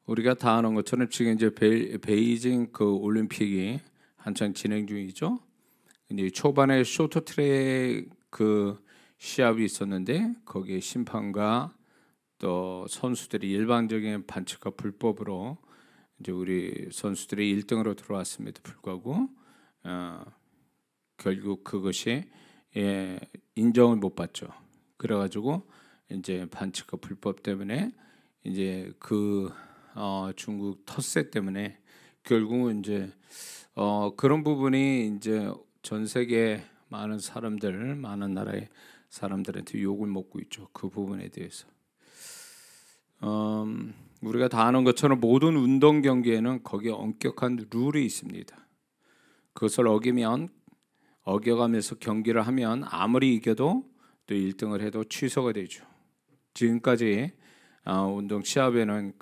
우리가 다 아는 것처럼 지금 이제 베이징 그 올림픽이 한창 진행 중이죠. 이제 초반에 쇼트트랙 그 시합이 있었는데 거기에 심판과 또 선수들이 일방적인 반칙과 불법으로 이제 우리 선수들이 1등으로 들어왔음에도 불구하고 결국 그것이 인정을 못 받죠. 그래가지고 이제 반칙과 불법 때문에 이제 중국 텃세 때문에 결국은 이제 그런 부분이 이제 전 세계 많은 사람들, 많은 나라의 사람들한테 욕을 먹고 있죠. 그 부분에 대해서. 우리가 다 아는 것처럼 모든 운동 경기에는 거기에 엄격한 룰이 있습니다. 그것을 어겨가면서 경기를 하면 아무리 이겨도 또 1등을 해도 취소가 되죠. 지금까지 운동 시합에는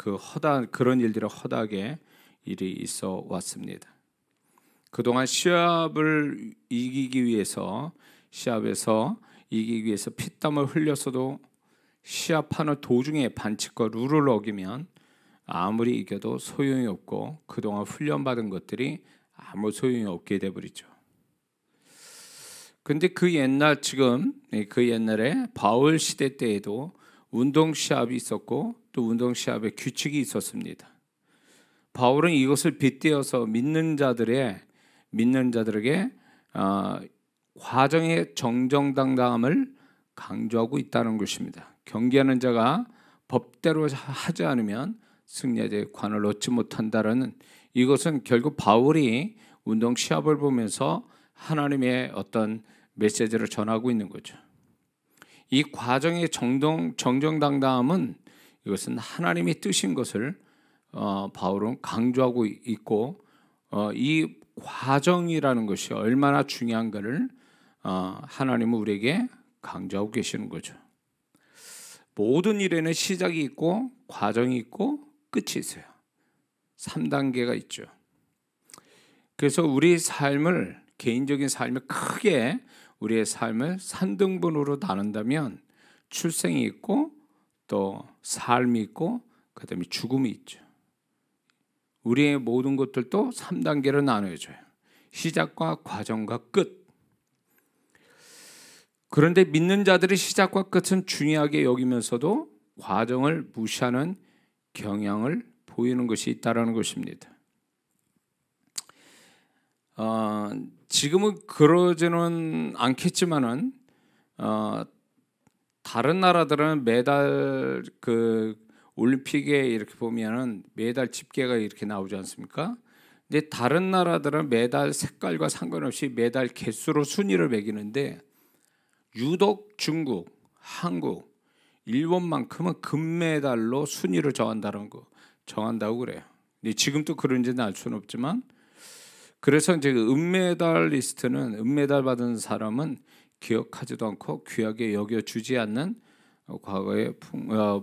그런 일들이 허다하게 일이 있어 왔습니다. 그동안 시합에서 이기기 위해서 피땀을 흘렸어도 시합하는 도중에 반칙과 룰을 어기면 아무리 이겨도 소용이 없고 그동안 훈련받은 것들이 아무 소용이 없게 돼버리죠. 근데 그 옛날에 바울 시대 때에도 운동 시합이 있었고 또 운동 시합에 규칙이 있었습니다. 바울은 이것을 빗대어서 믿는 자들에게 과정의 정정당당함을 강조하고 있다는 것입니다. 경기하는 자가 법대로 하지 않으면 승리의 관을 얻지 못한다라는, 이것은 결국 바울이 운동 시합을 보면서 하나님의 어떤 메시지를 전하고 있는 거죠. 이 과정의 정정당당함은 이것은 하나님이 뜻인 것을 바울은 강조하고 있고, 이 과정이라는 것이 얼마나 중요한가를 하나님은 우리에게 강조하고 계시는 거죠. 모든 일에는 시작이 있고 과정이 있고 끝이 있어요. 3단계가 있죠. 그래서 개인적인 삶을 크게 우리의 삶을 3등분으로 나눈다면 출생이 있고 또 삶이 있고 그다음에 죽음이 있죠. 우리의 모든 것들도 3단계로 나눠져요. 시작과 과정과 끝. 그런데 믿는 자들의 시작과 끝은 중요하게 여기면서도 과정을 무시하는 경향을 보이는 것이 있다는 것입니다. 지금은 그러지는 않겠지만은 다른 나라들은 매달 올림픽에 이렇게 보면은 매달 집계가 이렇게 나오지 않습니까? 근데 다른 나라들은 매달 색깔과 상관없이 매달 개수로 순위를 매기는데 유독 중국, 한국, 일본만큼은 금메달로 순위를 정한다고 그래요. 근데 지금도 그런지는 알 수는 없지만, 그래서 이제 은메달 받은 사람은 기억하지도 않고 귀하게 여겨주지 않는 과거의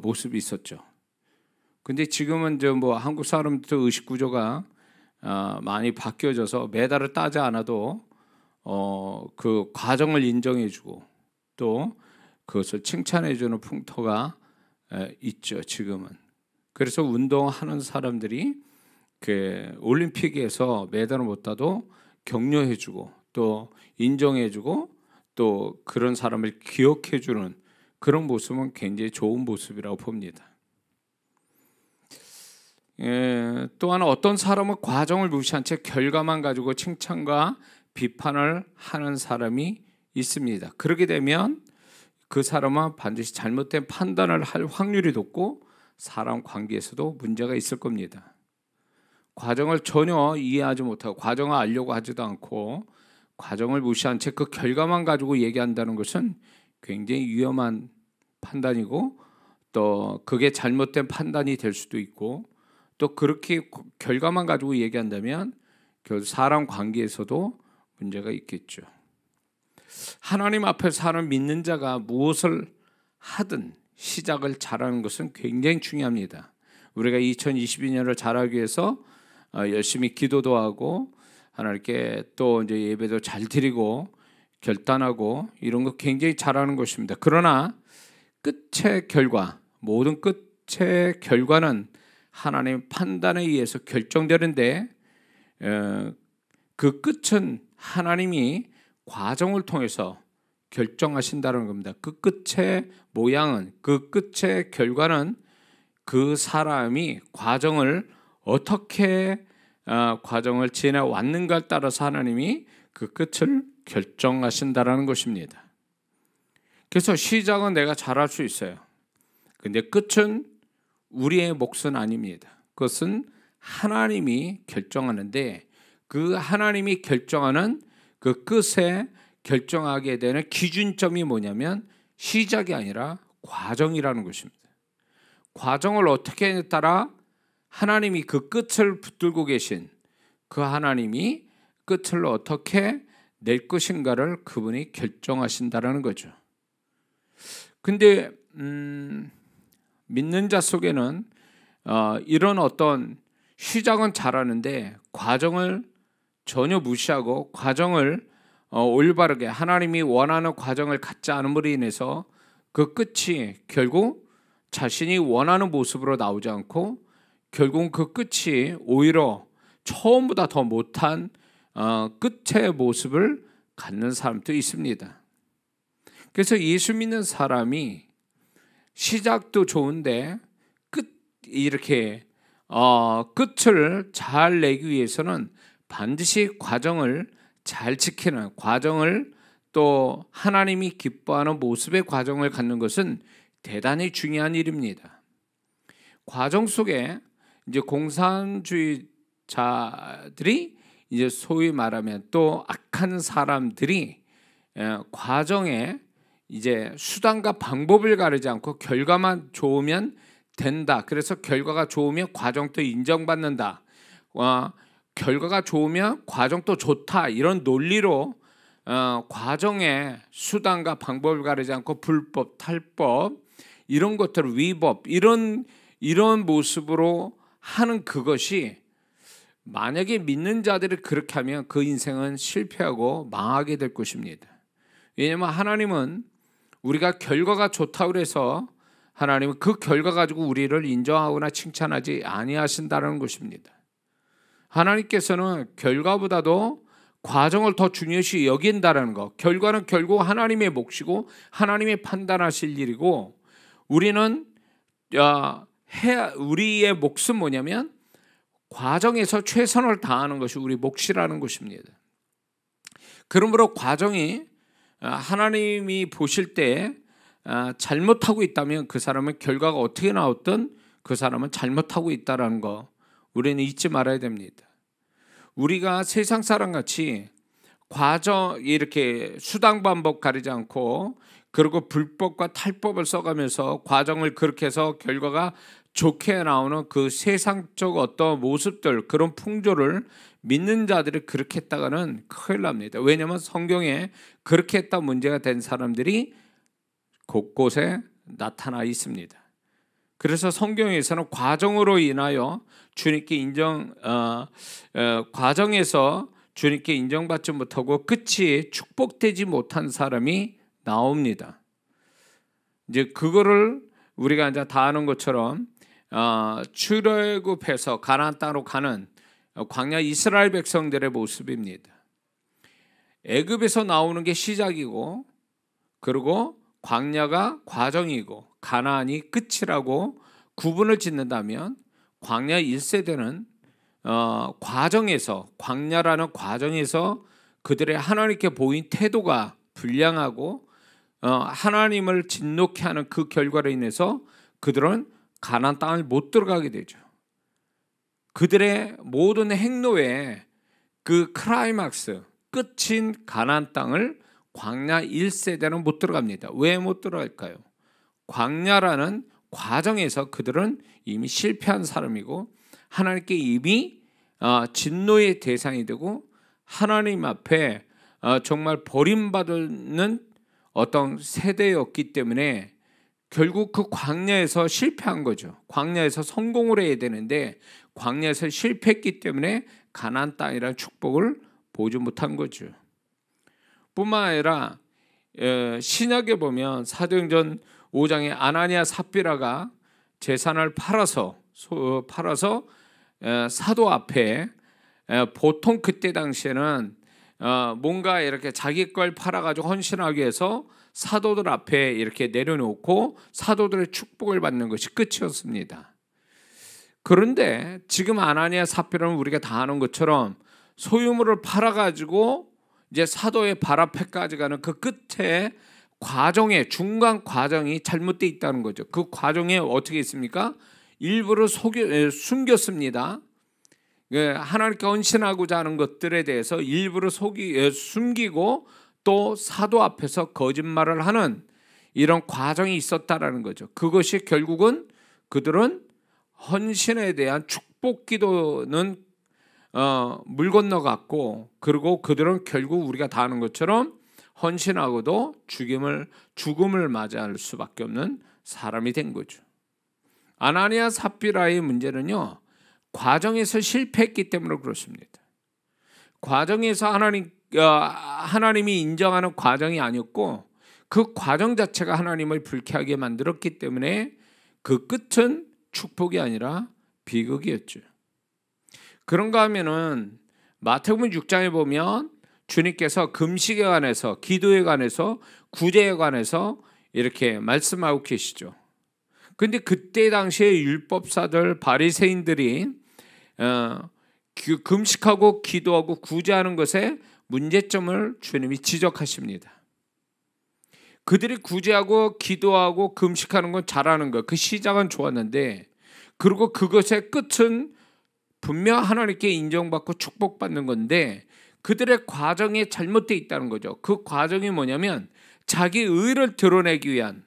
모습이 있었죠. 근데 지금은 이제 한국 사람들 의식 구조가 많이 바뀌어져서 메달을 따지 않아도 그 과정을 인정해주고 또 그것을 칭찬해주는 풍토가 있죠. 지금은. 그래서 운동하는 사람들이 올림픽에서 메달을 못 따도 격려해주고 또 인정해주고 또 그런 사람을 기억해주는 그런 모습은 굉장히 좋은 모습이라고 봅니다. 또한 어떤 사람은 과정을 무시한 채 결과만 가지고 칭찬과 비판을 하는 사람이 있습니다. 그렇게 되면 그 사람은 반드시 잘못된 판단을 할 확률이 높고 사람 관계에서도 문제가 있을 겁니다. 과정을 전혀 이해하지 못하고 과정을 알려고 하지도 않고 과정을 무시한 채 그 결과만 가지고 얘기한다는 것은 굉장히 위험한 판단이고 또 그게 잘못된 판단이 될 수도 있고 또 그렇게 결과만 가지고 얘기한다면 사람 관계에서도 문제가 있겠죠. 하나님 앞에 사는 믿는 자가 무엇을 하든 시작을 잘하는 것은 굉장히 중요합니다. 우리가 2022년을 잘하기 위해서 열심히 기도도 하고 하나님께 또 이제 예배도 잘 드리고 결단하고 이런 거 굉장히 잘하는 것입니다. 그러나 모든 끝의 결과는 하나님의 판단에 의해서 결정되는데 그 끝은 하나님이 과정을 통해서 결정하신다는 겁니다. 그 끝의 모양은, 그 끝의 결과는 그 사람이 과정을 어떻게 과정을 지내왔는가에 따라서 하나님이 그 끝을 결정하신다라는 것입니다. 그래서 시작은 내가 잘할 수 있어요. 근데 끝은 우리의 몫은 아닙니다. 그것은 하나님이 결정하는데, 그 하나님이 결정하는 그 끝에 결정하게 되는 기준점이 뭐냐면 시작이 아니라 과정이라는 것입니다. 과정을 어떻게 하냐에 따라 하나님이 그 끝을 붙들고 계신 그 하나님이 끝을 어떻게 낼 것인가를 그분이 결정하신다라는 거죠. 근데 믿는 자 속에는 이런 어떤 시작은 잘하는데 과정을 전혀 무시하고 과정을 올바르게 하나님이 원하는 과정을 갖지 않음으로 인해서 그 끝이 결국 자신이 원하는 모습으로 나오지 않고 결국 그 끝이 오히려 처음보다 더 못한 끝의 모습을 갖는 사람도 있습니다. 그래서 예수 믿는 사람이 시작도 좋은데 이렇게 끝을 잘 내기 위해서는 반드시 과정을 잘 지키는, 과정을 또 하나님이 기뻐하는 모습의 과정을 갖는 것은 대단히 중요한 일입니다. 과정 속에 이제 공산주의자들이 이제 소위 말하면 또 악한 사람들이 과정에 이제 수단과 방법을 가리지 않고 결과만 좋으면 된다. 그래서 결과가 좋으면 과정도 인정받는다. 결과가 좋으면 과정도 좋다. 이런 논리로 과정의 수단과 방법을 가리지 않고 불법, 탈법 이런 것들을 위법 이런 모습으로 하는 그것이 만약에 믿는 자들이 그렇게 하면 그 인생은 실패하고 망하게 될 것입니다. 왜냐하면 하나님은 우리가 결과가 좋다고 해서 하나님은 그 결과 가지고 우리를 인정하거나 칭찬하지 아니하신다는 것입니다. 하나님께서는 결과보다도 과정을 더 중요시 여긴다는 것. 결과는 결국 하나님의 몫이고 하나님이 판단하실 일이고 우리는 우리의 몫은 뭐냐면 과정에서 최선을 다하는 것이 우리 몫이라는 것입니다. 그러므로 과정이 하나님이 보실 때 잘못하고 있다면 그 사람은 결과가 어떻게 나왔든 그 사람은 잘못하고 있다는 거 우리는 잊지 말아야 됩니다. 우리가 세상 사람같이 과정 이렇게 수당 방법 가리지 않고 그리고 불법과 탈법을 써가면서 과정을 그렇게 해서 결과가 좋게 나오는 그 세상적 어떤 모습들 그런 풍조를 믿는 자들이 그렇게 했다가는 큰일 납니다. 왜냐하면 성경에 그렇게 했다 문제가 된 사람들이 곳곳에 나타나 있습니다. 그래서 성경에서는 과정으로 인하여 주님께 과정에서 주님께 인정받지 못하고 끝이 축복되지 못한 사람이 나옵니다. 이제 그거를 우리가 이제 다 아는 것처럼 출애굽해서 가나안 땅으로 가는 광야 이스라엘 백성들의 모습입니다. 애굽에서 나오는 게 시작이고 그리고 광야가 과정이고 가나안이 끝이라고 구분을 짓는다면 광야 1세대는 과정에서 광야라는 과정에서 그들의 하나님께 보인 태도가 불량하고 하나님을 진노케 하는 그 결과로 인해서 그들은 가나안 땅을 못 들어가게 되죠. 그들의 모든 행로의 그 클라이막스 끝인 가나안 땅을 광야 1세대는 못 들어갑니다. 왜 못 들어갈까요? 광야라는 과정에서 그들은 이미 실패한 사람이고 하나님께 이미 진노의 대상이 되고 하나님 앞에 정말 버림받는 어떤 세대였기 때문에 결국 그 광야에서 실패한 거죠. 광야에서 성공을 해야 되는데 광야에서 실패했기 때문에 가나안 땅이라는 축복을 보지 못한 거죠. 뿐만 아니라 신약에 보면 사도행전 5장에 아나니아 삽비라가 재산을 팔아서 팔아서 사도 앞에, 보통 그때 당시에는 뭔가 이렇게 자기 걸 팔아가지고 헌신하기 위해서 사도들 앞에 이렇게 내려놓고 사도들의 축복을 받는 것이 끝이었습니다. 그런데 지금 아나니아 삽비라는 우리가 다 아는 것처럼 소유물을 팔아가지고 이제 사도의 발 앞에까지 가는 그 끝에 과정에, 중간 과정이 잘못되어 있다는 거죠. 그 과정에 어떻게 있습니까? 일부러 숨겼습니다. 하나님께 헌신하고자 하는 것들에 대해서 일부러 숨기고 또 사도 앞에서 거짓말을 하는 이런 과정이 있었다라는 거죠. 그것이 결국은 그들은 헌신에 대한 축복 기도는 물 건너갔고, 그리고 그들은 결국 우리가 다 아는 것처럼 헌신하고도 죽음을 맞이할 수밖에 없는 사람이 된 거죠. 아나니아 삽비라의 문제는요, 과정에서 실패했기 때문에 그렇습니다. 과정에서 하나님이 인정하는 과정이 아니었고, 그 과정 자체가 하나님을 불쾌하게 만들었기 때문에 그 끝은 축복이 아니라 비극이었죠. 그런가 하면은 마태복음 6장에 보면 주님께서 금식에 관해서, 기도에 관해서, 구제에 관해서 이렇게 말씀하고 계시죠. 근데 그때 당시에 율법사들, 바리새인들이 금식하고 기도하고 구제하는 것에 문제점을 주님이 지적하십니다. 그들이 구제하고 기도하고 금식하는 건 잘하는 것, 그 시작은 좋았는데, 그리고 그것의 끝은 분명 하나님께 인정받고 축복받는 건데 그들의 과정이 잘못되어 있다는 거죠. 그 과정이 뭐냐면 자기 의를 드러내기 위한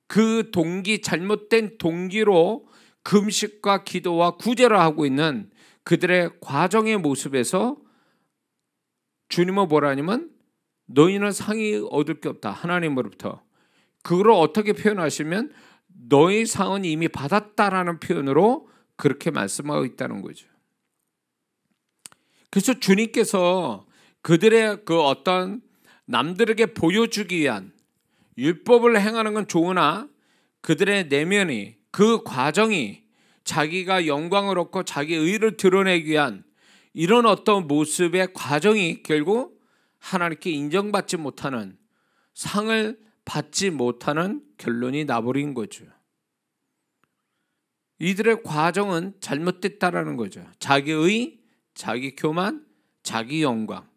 그 동기, 잘못된 동기로 금식과 기도와 구제를 하고 있는 그들의 과정의 모습에서 주님은 뭐라 하냐면 너희는 상이 얻을 게 없다, 하나님으로부터. 그걸 어떻게 표현하시면 너희 상은 이미 받았다라는 표현으로 그렇게 말씀하고 있다는 거죠. 그래서 주님께서 그들의 그 어떤 남들에게 보여주기 위한 율법을 행하는 건 좋으나 그들의 내면이, 그 과정이 자기가 영광을 얻고 자기 의를 드러내기 위한 이런 어떤 모습의 과정이 결국 하나님께 인정받지 못하는, 상을 받지 못하는 결론이 나버린 거죠. 이들의 과정은 잘못됐다라는 거죠. 자기 의, 자기 교만, 자기 영광,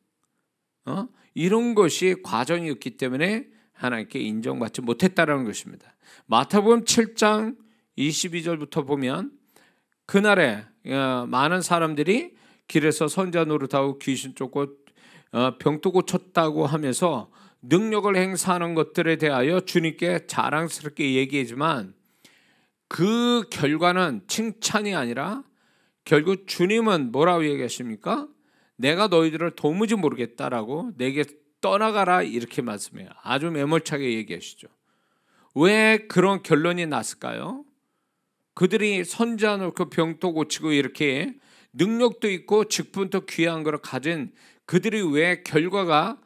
이런 것이 과정이었기 때문에 하나님께 인정받지 못했다라는 것입니다. 마태복음 7장 22절부터 보면 그날에 많은 사람들이 길에서 선자 노릇하고 귀신 쫓고 병도 고쳤다고 하면서 능력을 행사하는 것들에 대하여 주님께 자랑스럽게 얘기하지만 그 결과는 칭찬이 아니라 결국 주님은 뭐라고 얘기하십니까? 내가 너희들을 도무지 모르겠다라고 내게 떠나가라 이렇게 말씀해요. 아주 매몰차게 얘기하시죠. 왜 그런 결론이 났을까요? 그들이 선지자 놓고 병도 고치고 이렇게 능력도 있고 직분도 귀한 걸 가진 그들이 왜 결과가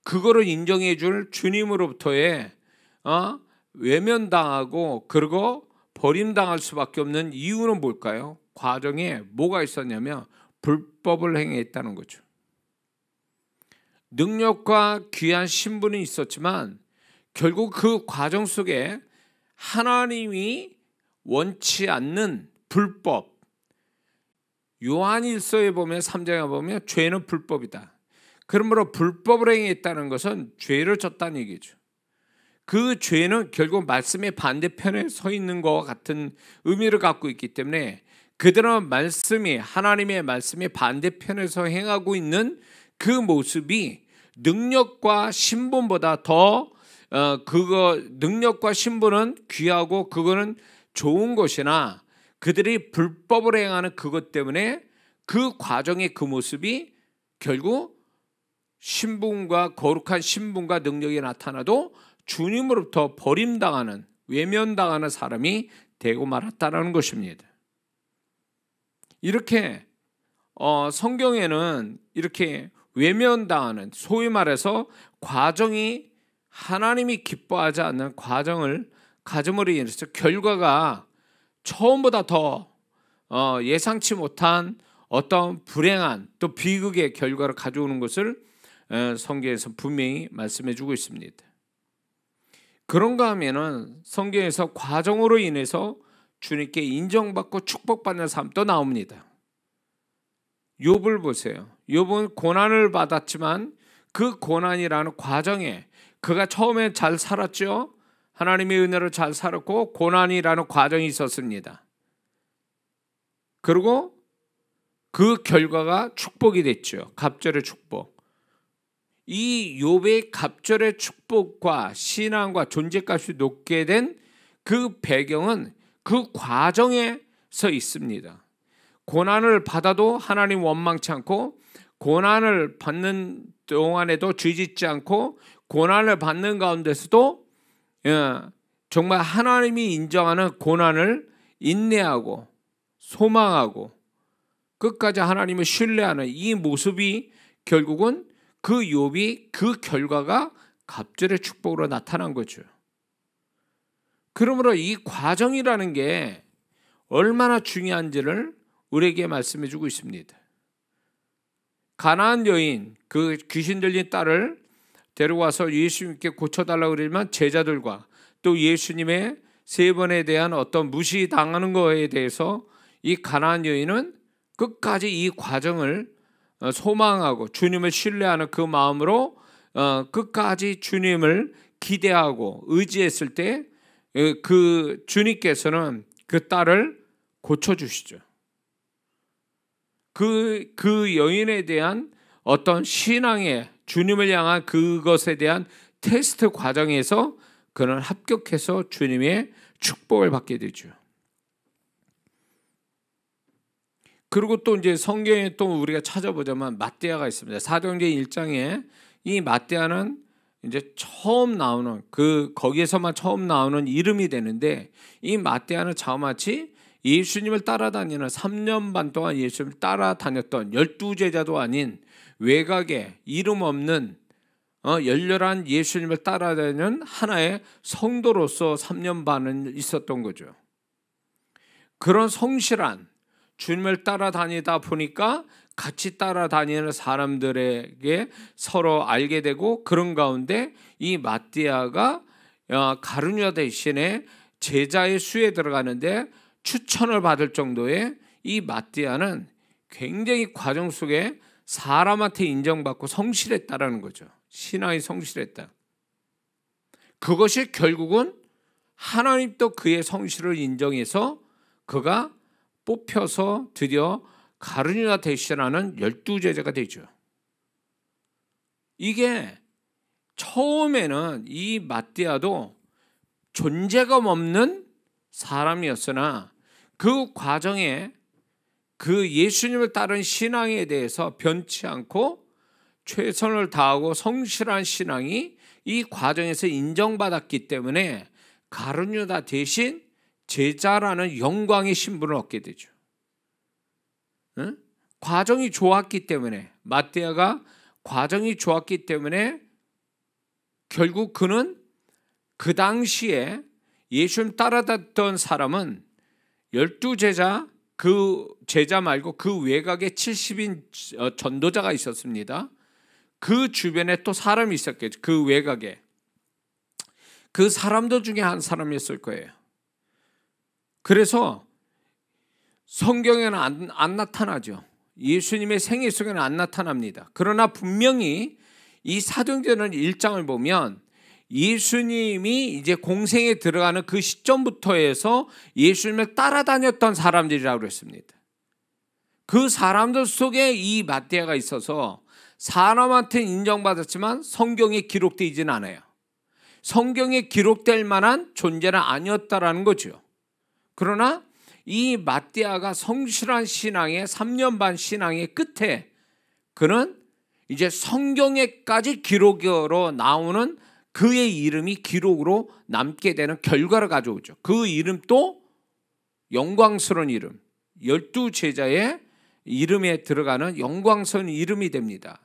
그거를 인정해 줄 주님으로부터의 외면당하고 그리고 버림당할 수밖에 없는 이유는 뭘까요? 과정에 뭐가 있었냐면 불법을 행했다는 거죠. 능력과 귀한 신분이 있었지만 결국 그 과정 속에 하나님이 원치 않는 불법, 요한일서에 보면 3장에 보면 죄는 불법이다. 그러므로 불법을 행했다는 것은 죄를 졌다는 얘기죠. 그 죄는 결국 말씀의 반대편에 서 있는 것과 같은 의미를 갖고 있기 때문에 그들은 말씀이, 하나님의 말씀의 반대편에서 행하고 있는 그 모습이 능력과 신분보다 더 능력과 신분은 귀하고 그거는 좋은 것이나 그들이 불법을 행하는 그것 때문에 그 과정의 그 모습이 결국 신분과 거룩한 신분과 능력이 나타나도 주님으로부터 버림당하는, 외면당하는 사람이 되고 말았다라는 것입니다. 이렇게 성경에는 이렇게 외면당하는, 소위 말해서 과정이 하나님이 기뻐하지 않는 과정을 가짐으로 인해서 결과가 처음보다 더 예상치 못한 어떤 불행한 또 비극의 결과를 가져오는 것을 성경에서 분명히 말씀해 주고 있습니다. 그런가 하면은 성경에서 과정으로 인해서 주님께 인정받고 축복받는 삶도 나옵니다. 욥을 보세요. 욥은 고난을 받았지만 그 고난이라는 과정에 그가 처음에 잘 살았죠. 하나님의 은혜로 잘 살았고 고난이라는 과정이 있었습니다. 그리고 그 결과가 축복이 됐죠. 갑절의 축복. 이 욥의 갑절의 축복과 신앙과 존재값이 높게 된 그 배경은 그 과정에서 있습니다. 고난을 받아도 하나님 원망치 않고, 고난을 받는 동안에도 죄짓지 않고, 고난을 받는 가운데서도 정말 하나님이 인정하는 고난을 인내하고 소망하고 끝까지 하나님을 신뢰하는 이 모습이 결국은 그 욥이 그 결과가 갑절의 축복으로 나타난 거죠. 그러므로 이 과정이라는 게 얼마나 중요한지를 우리에게 말씀해 주고 있습니다. 가나안 여인, 그 귀신 들린 딸을 데려와서 예수님께 고쳐달라고 그러지만 제자들과 또 예수님의 세 번에 대한 어떤 무시당하는 거에 대해서 이 가나안 여인은 끝까지 이 과정을 소망하고 주님을 신뢰하는 그 마음으로 끝까지 주님을 기대하고 의지했을 때 그 주님께서는 그 딸을 고쳐주시죠. 그 여인에 대한 어떤 신앙의 주님을 향한 그것에 대한 테스트 과정에서 그는 합격해서 주님의 축복을 받게 되죠. 그리고 또 이제 성경에 또 우리가 찾아보자면 matthea가 있습니다. 사도행전 1장에 이 matthea는 이제 처음 나오는 거기에서만 처음 나오는 이름이 되는데, 이 matthea는 자마치 예수님을 따라다니는 3년 반 동안 예수님을 따라다녔던 12제자도 아닌 외곽에 이름 없는 열렬한 예수님을 따라다니는 하나의 성도로서 3년 반은 있었던 거죠. 그런 성실한 주님을 따라다니다 보니까 같이 따라다니는 사람들에게 서로 알게 되고, 그런 가운데 이 matthea가 가룟유다 대신에 제자의 수에 들어가는데 추천을 받을 정도의 이 matthea는 굉장히 과정 속에 사람한테 인정받고 성실했다라는 거죠. 신앙이 성실했다. 그것이 결국은 하나님도 그의 성실을 인정해서 그가 뽑혀서 드디어 가룟유다 대신하는 12제자가 되죠. 이게 처음에는 이 matthea도 존재감 없는 사람이었으나 그 과정에 그 예수님을 따른 신앙에 대해서 변치 않고 최선을 다하고 성실한 신앙이 이 과정에서 인정받았기 때문에 가룟유다 대신 제자라는 영광의 신분을 얻게 되죠. 응? 과정이 좋았기 때문에, matthea가 과정이 좋았기 때문에 결국 그는 그 당시에 예수님 따라다녔던 사람은 12제자, 그 제자 말고 그 외곽에 70인 전도자가 있었습니다. 그 주변에 또 사람이 있었겠죠. 그 외곽에 그 사람들 중에 한 사람이었을 거예요. 그래서 성경에는 안 나타나죠. 예수님의 생애 속에는 안 나타납니다. 그러나 분명히 이 사도행전 1장을 보면 예수님이 이제 공생에 들어가는 그 시점부터 해서 예수님을 따라다녔던 사람들이라고 그랬습니다. 그 사람들 속에 이 matthea가 있어서 사람한테 인정받았지만 성경에 기록되지는 않아요. 성경에 기록될 만한 존재는 아니었다라는 거죠. 그러나 이 matthea가 성실한 신앙의 3년 반 신앙의 끝에 그는 이제 성경에까지 기록으로 나오는 그의 이름이 기록으로 남게 되는 결과를 가져오죠. 그 이름도 영광스러운 이름, 12제자의 이름에 들어가는 영광스러운 이름이 됩니다.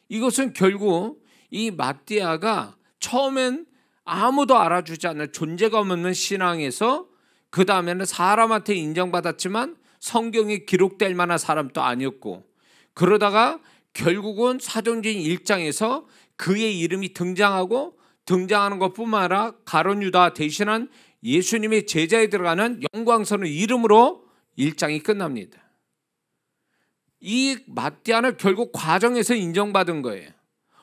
이것은 결국 이 matthea가 처음엔 아무도 알아주지 않는 존재감 없는 신앙에서 그 다음에는 사람한테 인정받았지만 성경에 기록될 만한 사람도 아니었고, 그러다가 결국은 사도행전 1장에서 그의 이름이 등장하고, 등장하는 것뿐만 아니라 가룟 유다 대신한 예수님의 제자에 들어가는 영광스러운 이름으로 1장이 끝납니다. 이 마띠아는 결국 과정에서 인정받은 거예요.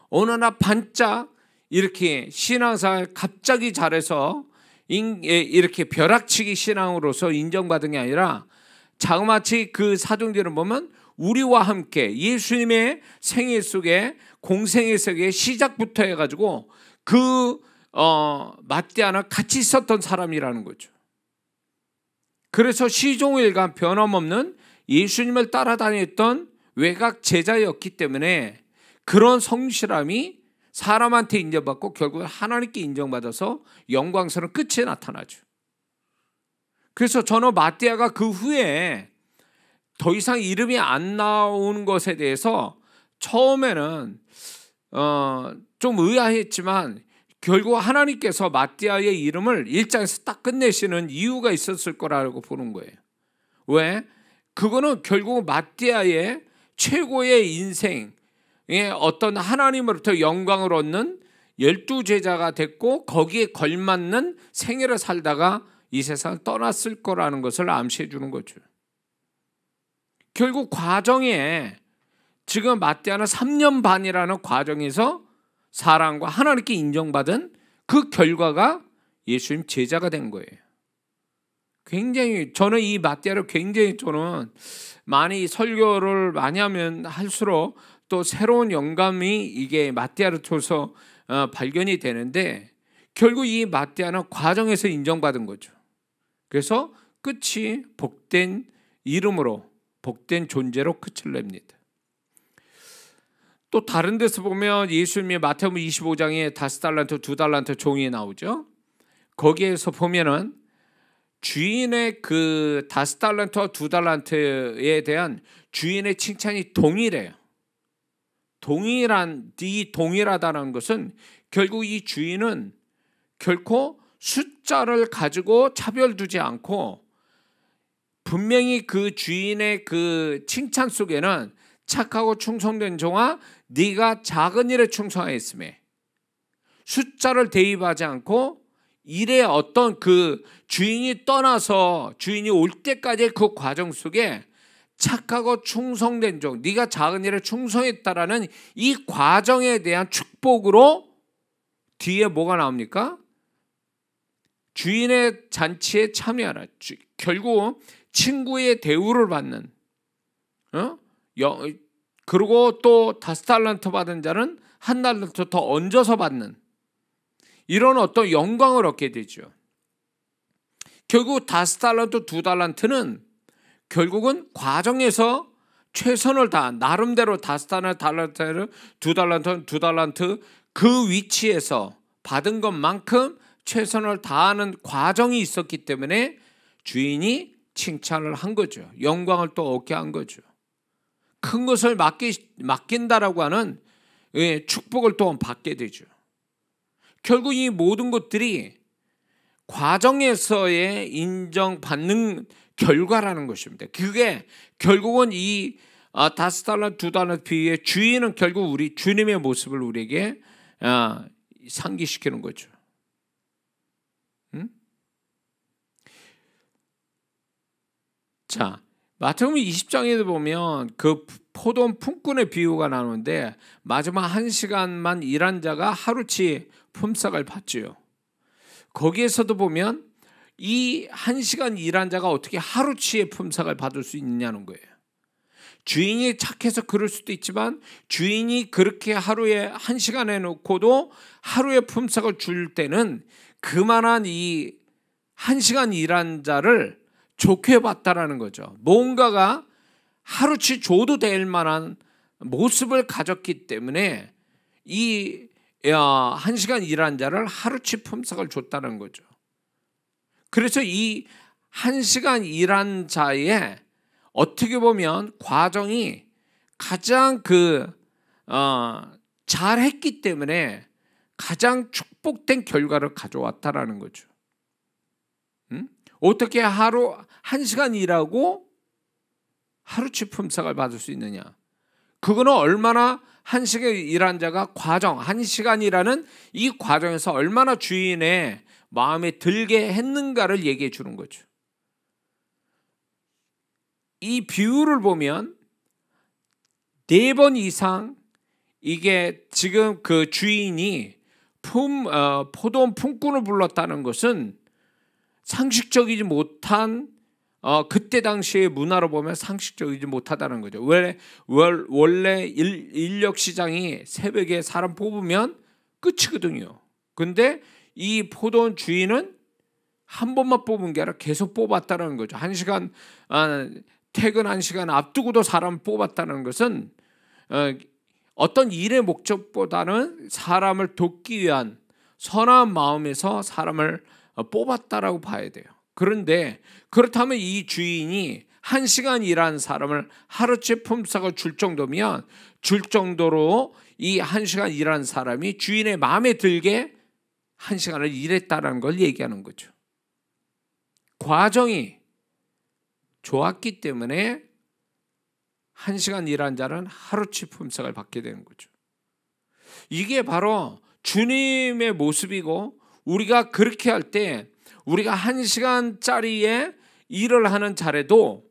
어느 날 반짝 이렇게 신앙생활 갑자기 잘해서 이렇게 벼락치기 신앙으로서 인정받은 게 아니라, 자그마치 그 사도행전을 보면 우리와 함께 예수님의 생애 속에, 공생애 속에 시작부터 해가지고 그 마띠아는 같이 있었던 사람이라는 거죠. 그래서 시종일관 변함없는 예수님을 따라다녔던 외곽 제자였기 때문에 그런 성실함이 사람한테 인정받고 결국 하나님께 인정받아서 영광스러운 끝에 나타나죠. 그래서 저는 마띠아가 그 후에 더 이상 이름이 안 나오는 것에 대해서 처음에는 좀 의아했지만, 결국 하나님께서 마띠아의 이름을 1장에서 딱 끝내시는 이유가 있었을 거라고 보는 거예요. 왜? 그거는 결국 마띠아의 최고의 인생의 어떤 하나님으로부터 영광을 얻는 12제자가 됐고, 거기에 걸맞는 생애를 살다가 이 세상을 떠났을 거라는 것을 암시해 주는 거죠. 결국 과정에 지금 마띠아는 3년 반이라는 과정에서 사랑과 하나님께 인정받은 그 결과가 예수님 제자가 된 거예요. 굉장히 저는 이 마띠아를 굉장히 저는 많이 설교를 많이 하면 할수록 또 새로운 영감이 이게 마띠아를 통해서 발견이 되는데, 결국 이 마띠아는 과정에서 인정받은 거죠. 그래서 끝이 복된 이름으로, 복된 존재로 끝을 냅니다. 또 다른 데서 보면 예수님의 마태복음 25장에 5달란트, 2달란트 종이 나오죠. 거기에서 보면은 주인의 그 5달란트와 2달란트에 대한 주인의 칭찬이 동일해요. 이 동일하다는 것은 결국 이 주인은 결코 숫자를 가지고 차별두지 않고, 분명히 그 주인의 그 칭찬 속에는 착하고 충성된 종아, 네가 작은 일에 충성하였음에, 숫자를 대입하지 않고 일의 어떤 그 주인이 떠나서 주인이 올 때까지의 그 과정 속에 착하고 충성된 종, 네가 작은 일에 충성했다라는 이 과정에 대한 축복으로 뒤에 뭐가 나옵니까? 주인의 잔치에 참여하라. 결국 친구의 대우를 받는, 그리고 또 5달란트 받은 자는 1달란트 더 얹어서 받는, 이런 어떤 영광을 얻게 되죠. 결국 5달란트, 2달란트는 결국은 과정에서 최선을 다한, 나름대로 5달란트, 2달란트 그 위치에서 받은 것만큼 최선을 다하는 과정이 있었기 때문에 주인이 칭찬을 한 거죠. 영광을 또 얻게 한 거죠. 큰 것을 맡긴다라고 하는 축복을 또 받게 되죠. 결국 이 모든 것들이 과정에서의 인정받는 결과라는 것입니다. 그게 결국은 이 5달란트, 2달란트 비유의 주인은 결국 우리 주님의 모습을 우리에게 상기시키는 거죠. 자, 마태복음 20장에도 보면 그 포도원 품꾼의 비유가 나오는데, 마지막 1시간만 일한 자가 하루치 품삯을 받지요. 거기에서도 보면 이 1시간 일한 자가 어떻게 하루치의 품삯을 받을 수 있냐는 거예요. 주인이 착해서 그럴 수도 있지만, 주인이 그렇게 하루에 1시간 해놓고도 하루의 품삯을 줄 때는 그만한 이 1시간 일한 자를 좋게 봤다라는 거죠. 뭔가가 하루치 줘도 될 만한 모습을 가졌기 때문에 이 1시간 일한 자를 하루치 품삯을 줬다는 거죠. 그래서 이 1시간 일한 자의 어떻게 보면 과정이 가장 잘했기 때문에 가장 축복된 결과를 가져왔다라는 거죠. 어떻게 하루 1시간 일하고 하루치 품삯을 받을 수 있느냐? 그거는 얼마나 1시간 일한 자가 1시간이라는 이 과정에서 얼마나 주인의 마음에 들게 했는가를 얘기해 주는 거죠. 이 비유를 보면 4번 이상 이게 지금 그 주인이 포도원 품꾼을 불렀다는 것은 상식적이지 못한 그때 당시의 문화로 보면 상식적이지 못하다는 거죠. 원래 인력 시장이 새벽에 사람 뽑으면 끝이거든요. 근데 이 포도원 주인은 한 번만 뽑은 게 아니라 계속 뽑았다는 거죠. 1시간 퇴근 1시간 앞두고도 사람 뽑았다는 것은 어떤 일의 목적보다는 사람을 돕기 위한 선한 마음에서 사람을 뽑았다라고 봐야 돼요. 그런데 그렇다면 이 주인이 1시간 일한 사람을 하루치 품삯을 줄 정도로 이 1시간 일한 사람이 주인의 마음에 들게 1시간을 일했다는 걸 얘기하는 거죠. 과정이 좋았기 때문에 1시간 일한 자는 하루치 품삯을 받게 되는 거죠. 이게 바로 주님의 모습이고, 우리가 그렇게 할 때 우리가 1시간짜리의 일을 하는 자라도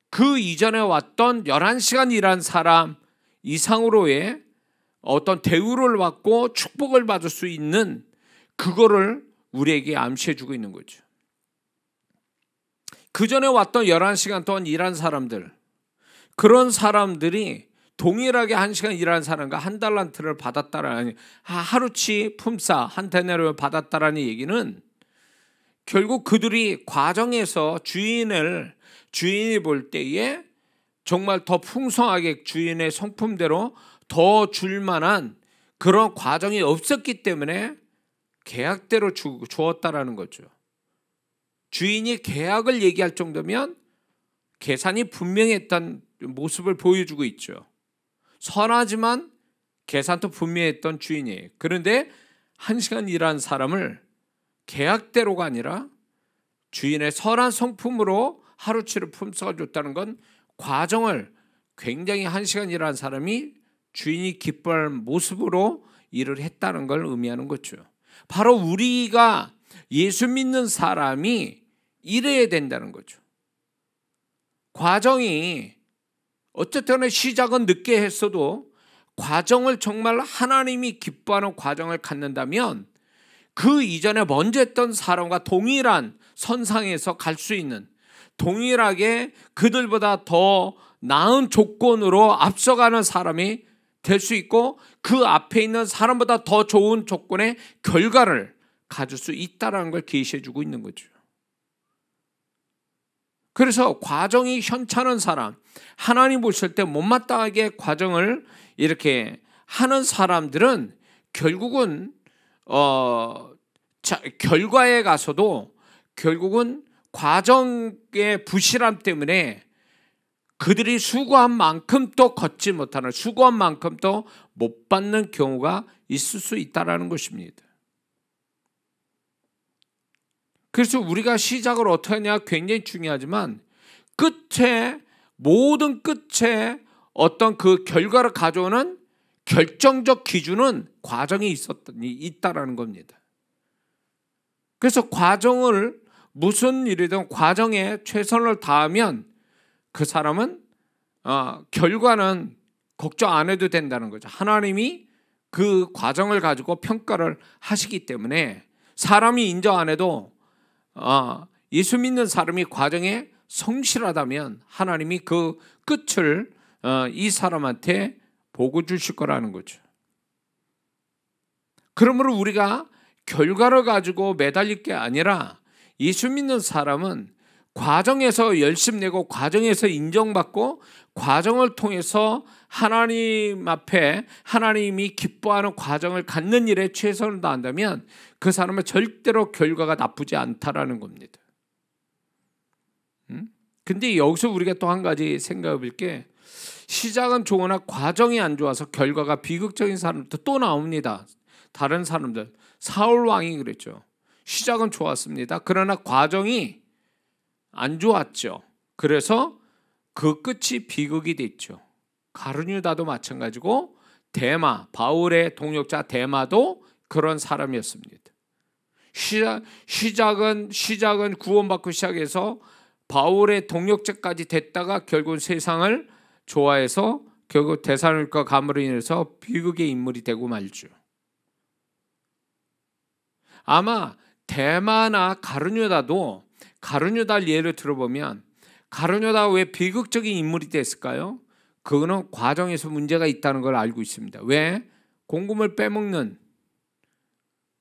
그 이전에 왔던 11시간 일한 사람 이상으로의 어떤 대우를 받고 축복을 받을 수 있는 그거를 우리에게 암시해 주고 있는 거죠. 그 전에 왔던 11시간 동안 일한 사람들, 그런 사람들이 동일하게 1시간 일한 사람과 한 달란트를 받았다라는, 하루치 품삯 한 데나리온을 받았다라는 얘기는 결국 그들이 과정에서 주인이 볼 때에 정말 더 풍성하게 주인의 성품대로 더 줄 만한 그런 과정이 없었기 때문에 계약대로 주었다라는 거죠. 주인이 계약을 얘기할 정도면 계산이 분명했던 모습을 보여주고 있죠. 선하지만 계산도 분명했던 주인이에요. 그런데 1시간 일한 사람을 계약대로가 아니라 주인의 선한 성품으로 하루치를 품삯을 줬다는 건 과정을 굉장히 1시간 일한 사람이 주인이 기뻐할 모습으로 일을 했다는 걸 의미하는 거죠. 바로 우리가 예수 믿는 사람이 이래야 된다는 거죠. 과정이 어쨌든 시작은 늦게 했어도 과정을 정말 하나님이 기뻐하는 과정을 갖는다면 그 이전에 먼저 했던 사람과 동일한 선상에서 갈 수 있는, 동일하게 그들보다 더 나은 조건으로 앞서가는 사람이 될 수 있고, 그 앞에 있는 사람보다 더 좋은 조건의 결과를 가질 수 있다는 걸 계시해 주고 있는 거죠. 그래서 과정이 현찮은 사람, 하나님 보실 때 못마땅하게 과정을 이렇게 하는 사람들은 결국은 결과에 가서도 결국은 과정의 부실함 때문에 그들이 수고한 만큼 또 걷지 못하는, 수고한 만큼 또 못 받는 경우가 있을 수 있다는 것입니다. 그래서 우리가 시작을 어떻게 하냐 굉장히 중요하지만 모든 끝에 어떤 그 결과를 가져오는 결정적 기준은 과정이 있다라는 겁니다. 그래서 과정을 무슨 일이든 과정에 최선을 다하면 그 사람은 결과는 걱정 안 해도 된다는 거죠. 하나님이 그 과정을 가지고 평가를 하시기 때문에 사람이 인정 안 해도 예수 믿는 사람이 과정에 성실하다면 하나님이 그 끝을 이 사람한테 보고 주실 거라는 거죠. 그러므로 우리가 결과를 가지고 매달릴 게 아니라 예수 믿는 사람은 과정에서 열심 내고 과정에서 인정받고 과정을 통해서 하나님 앞에 하나님이 기뻐하는 과정을 갖는 일에 최선을 다한다면 그 사람은 절대로 결과가 나쁘지 않다라는 겁니다. 근데 여기서 우리가 또 한 가지 생각해 볼 게, 시작은 좋으나 과정이 안 좋아서 결과가 비극적인 사람도 또 나옵니다. 다른 사람들, 사울 왕이 그랬죠. 시작은 좋았습니다. 그러나 과정이 안 좋았죠. 그래서 그 끝이 비극이 됐죠. 가룟유다도 마찬가지고 데마, 바울의 동역자 데마도 그런 사람이었습니다. 시작은 구원받고 시작해서 바울의 동역자까지 됐다가 결국 세상을 좋아해서 결국 데살로니가 가문으로 인해서 비극의 인물이 되고 말죠. 아마 데마나 가룟유다도 가룟유다를 예를 들어보면 가룟유다가 왜 비극적인 인물이 됐을까요? 그거는 과정에서 문제가 있다는 걸 알고 있습니다. 왜? 공금을 빼먹는,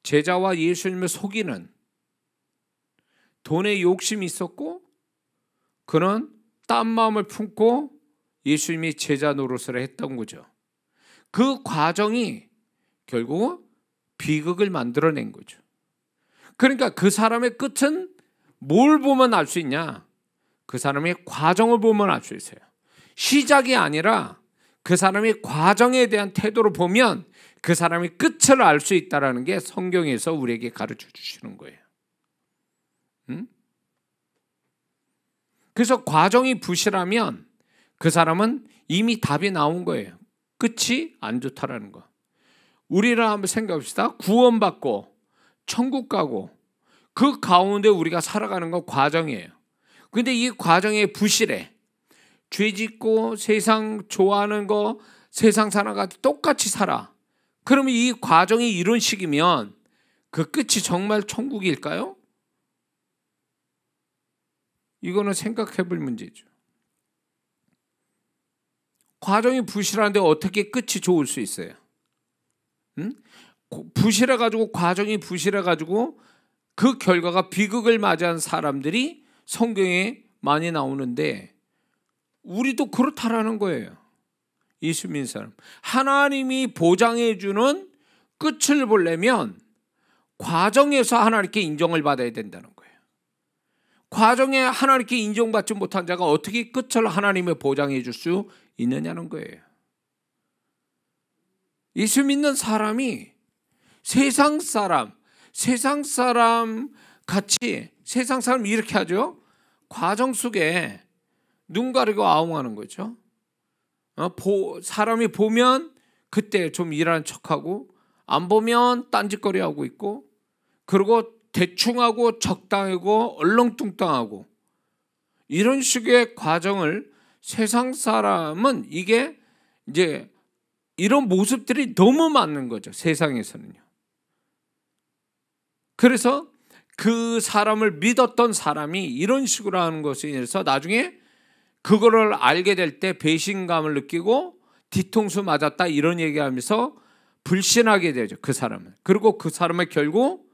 제자와 예수님을 속이는, 돈에 욕심이 있었고 그는 딴 마음을 품고 예수님이 제자 노릇을 했던 거죠. 그 과정이 결국 비극을 만들어낸 거죠. 그러니까 그 사람의 끝은 뭘 보면 알 수 있냐? 그 사람의 과정을 보면 알 수 있어요. 시작이 아니라 그 사람의 과정에 대한 태도를 보면 그 사람의 끝을 알 수 있다는 게 성경에서 우리에게 가르쳐 주시는 거예요. 그래서 과정이 부실하면 그 사람은 이미 답이 나온 거예요. 끝이 안 좋다라는 거. 우리라 한번 생각합시다. 구원받고 천국 가고 그 가운데 우리가 살아가는 건 과정이에요. 근데 이 과정에 부실해. 죄 짓고 세상 좋아하는 거, 세상 살아가도 똑같이 살아. 그러면 이 과정이 이런 식이면 그 끝이 정말 천국일까요? 이거는 생각해 볼 문제죠. 과정이 부실한데 어떻게 끝이 좋을 수 있어요? 부실해가지고, 과정이 부실해가지고 그 결과가 비극을 맞이한 사람들이 성경에 많이 나오는데 우리도 그렇다라는 거예요. 예수 믿는 사람. 하나님이 보장해 주는 끝을 보려면 과정에서 하나님께 인정을 받아야 된다는 거예요. 과정에 하나님께 인정받지 못한 자가 어떻게 끝을 하나님의 보장해 줄 수 있느냐는 거예요. 예수 믿는 사람이 세상 사람 같이, 세상 사람 이렇게 하죠. 과정 속에 눈 가리고 아웅하는 거죠. 사람이 보면 그때 좀 일하는 척하고 안 보면 딴짓거리하고 있고, 그리고 대충하고 적당하고 얼렁뚱땅하고 이런 식의 과정을 세상 사람은 이게 이제 이런 모습들이 너무 많은 거죠. 세상에서는요. 그래서 그 사람을 믿었던 사람이 이런 식으로 하는 것에 인해서 나중에 그거를 알게 될 때 배신감을 느끼고 뒤통수 맞았다 이런 얘기하면서 불신하게 되죠. 그 사람은. 그리고 그 사람의 결국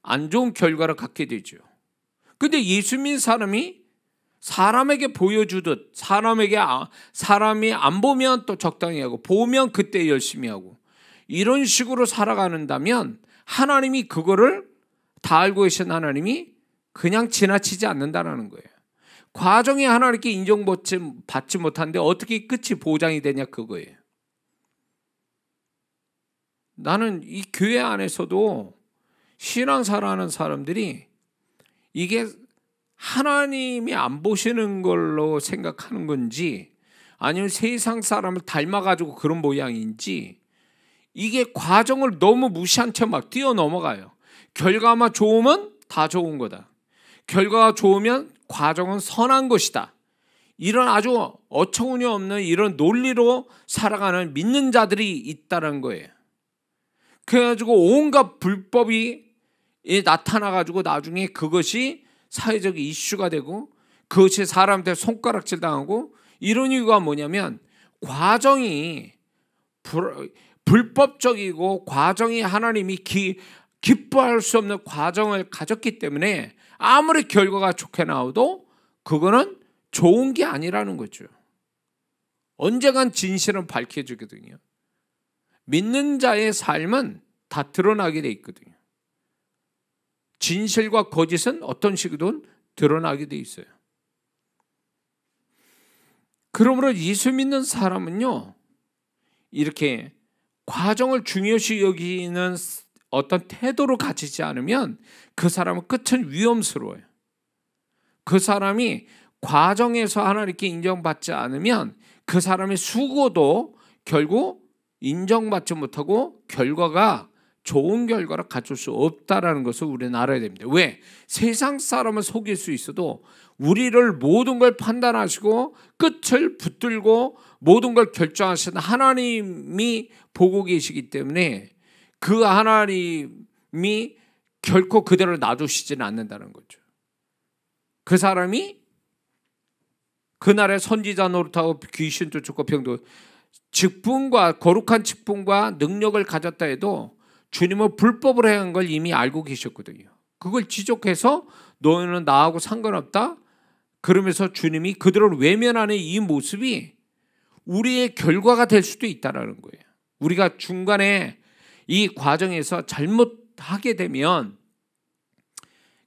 안 좋은 결과를 갖게 되죠. 근데 예수 믿는 사람이 사람에게 보여주듯 사람이 안 보면 또 적당히 하고 보면 그때 열심히 하고 이런 식으로 살아가는다면 하나님이 그거를 다 알고 계신 하나님이 그냥 지나치지 않는다는 거예요. 과정이 하나님께 인정받지 못하는데 어떻게 끝이 보장이 되냐 그거예요. 나는 이 교회 안에서도 신앙생활하는 사람들이 이게 하나님이 안 보시는 걸로 생각하는 건지 아니면 세상 사람을 닮아가지고 그런 모양인지 이게 과정을 너무 무시한 채 막 뛰어넘어가요. 결과만 좋으면 다 좋은 거다. 결과가 좋으면 과정은 선한 것이다. 이런 아주 어처구니 없는 이런 논리로 살아가는 믿는 자들이 있다는 거예요. 그래가지고 온갖 불법이 나타나가지고 나중에 그것이 사회적 이슈가 되고 그것이 사람한테 손가락질 당하고 이런 이유가 뭐냐면 과정이 불법적이고 과정이 하나님이 기뻐할 수 없는 과정을 가졌기 때문에 아무리 결과가 좋게 나와도 그거는 좋은 게 아니라는 거죠. 언젠간 진실은 밝혀지거든요. 믿는 자의 삶은 다 드러나게 돼 있거든요. 진실과 거짓은 어떤 식으로든 드러나게 돼 있어요. 그러므로 예수 믿는 사람은요, 이렇게 과정을 중요시 여기는 어떤 태도를 가지지 않으면 그 사람은 끝은 위험스러워요. 그 사람이 과정에서 하나님께 인정받지 않으면 그 사람의 수고도 결국 인정받지 못하고 결과가 좋은 결과를 가질 수 없다라는 것을 우리는 알아야 됩니다. 왜? 세상 사람은 속일 수 있어도 우리를 모든 걸 판단하시고 끝을 붙들고 모든 걸 결정하시는 하나님이 보고 계시기 때문에 그 하나님이 결코 그대로 놔두시지는 않는다는 거죠. 그 사람이 그날의 선지자 노릇하고 귀신 쫓고 병도 직분과 거룩한 직분과 능력을 가졌다 해도 주님은 불법을 행한 걸 이미 알고 계셨거든요. 그걸 지적해서 너희는 나하고 상관없다 그러면서 주님이 그들을 외면하는 이 모습이 우리의 결과가 될 수도 있다는 거예요. 우리가 중간에 이 과정에서 잘못하게 되면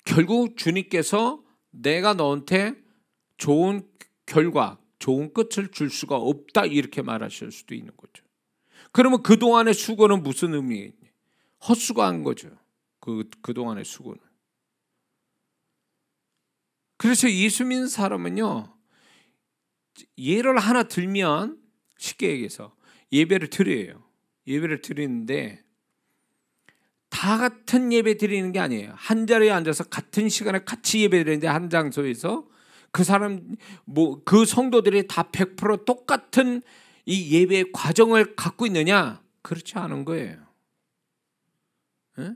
결국 주님께서 내가 너한테 좋은 결과, 좋은 끝을 줄 수가 없다 이렇게 말하실 수도 있는 거죠. 그러면 그동안의 수고는 무슨 의미예요? 헛수고한 거죠. 그동안의 수고는. 그래서 예수 믿는 사람은요, 예를 하나 들면 쉽게 얘기해서 예배를 드려요. 예배를 드리는데 다 같은 예배 드리는 게 아니에요. 한 자리에 앉아서 같은 시간에 같이 예배 드리는데 한 장소에서 그 사람 그 성도들이 다 100% 똑같은 이 예배의 과정을 갖고 있느냐? 그렇지 않은 거예요. 에?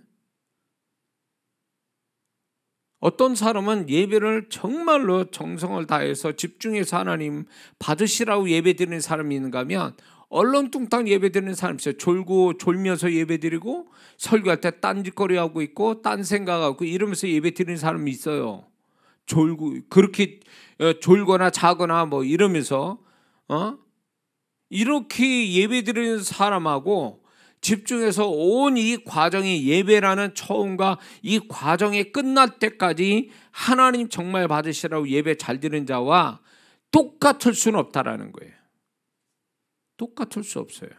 어떤 사람은 예배를 정말로 정성을 다해서 집중해서 하나님 받으시라고 예배 드리는 사람이 있는가 하면 얼렁뚱땅 예배 드리는 사람이 있어요. 졸면서 예배 드리고 설교할 때 딴짓거리하고 있고 딴 생각하고 이러면서 예배 드리는 사람이 있어요. 그렇게 졸거나 자거나 뭐 이러면서 이렇게 예배 드리는 사람하고 집중해서 온 이 과정이 예배라는 처음과 이 과정이 끝날 때까지 하나님 정말 받으시라고 예배 잘 드리는 자와 똑같을 수는 없다라는 거예요. 똑같을 수 없어요.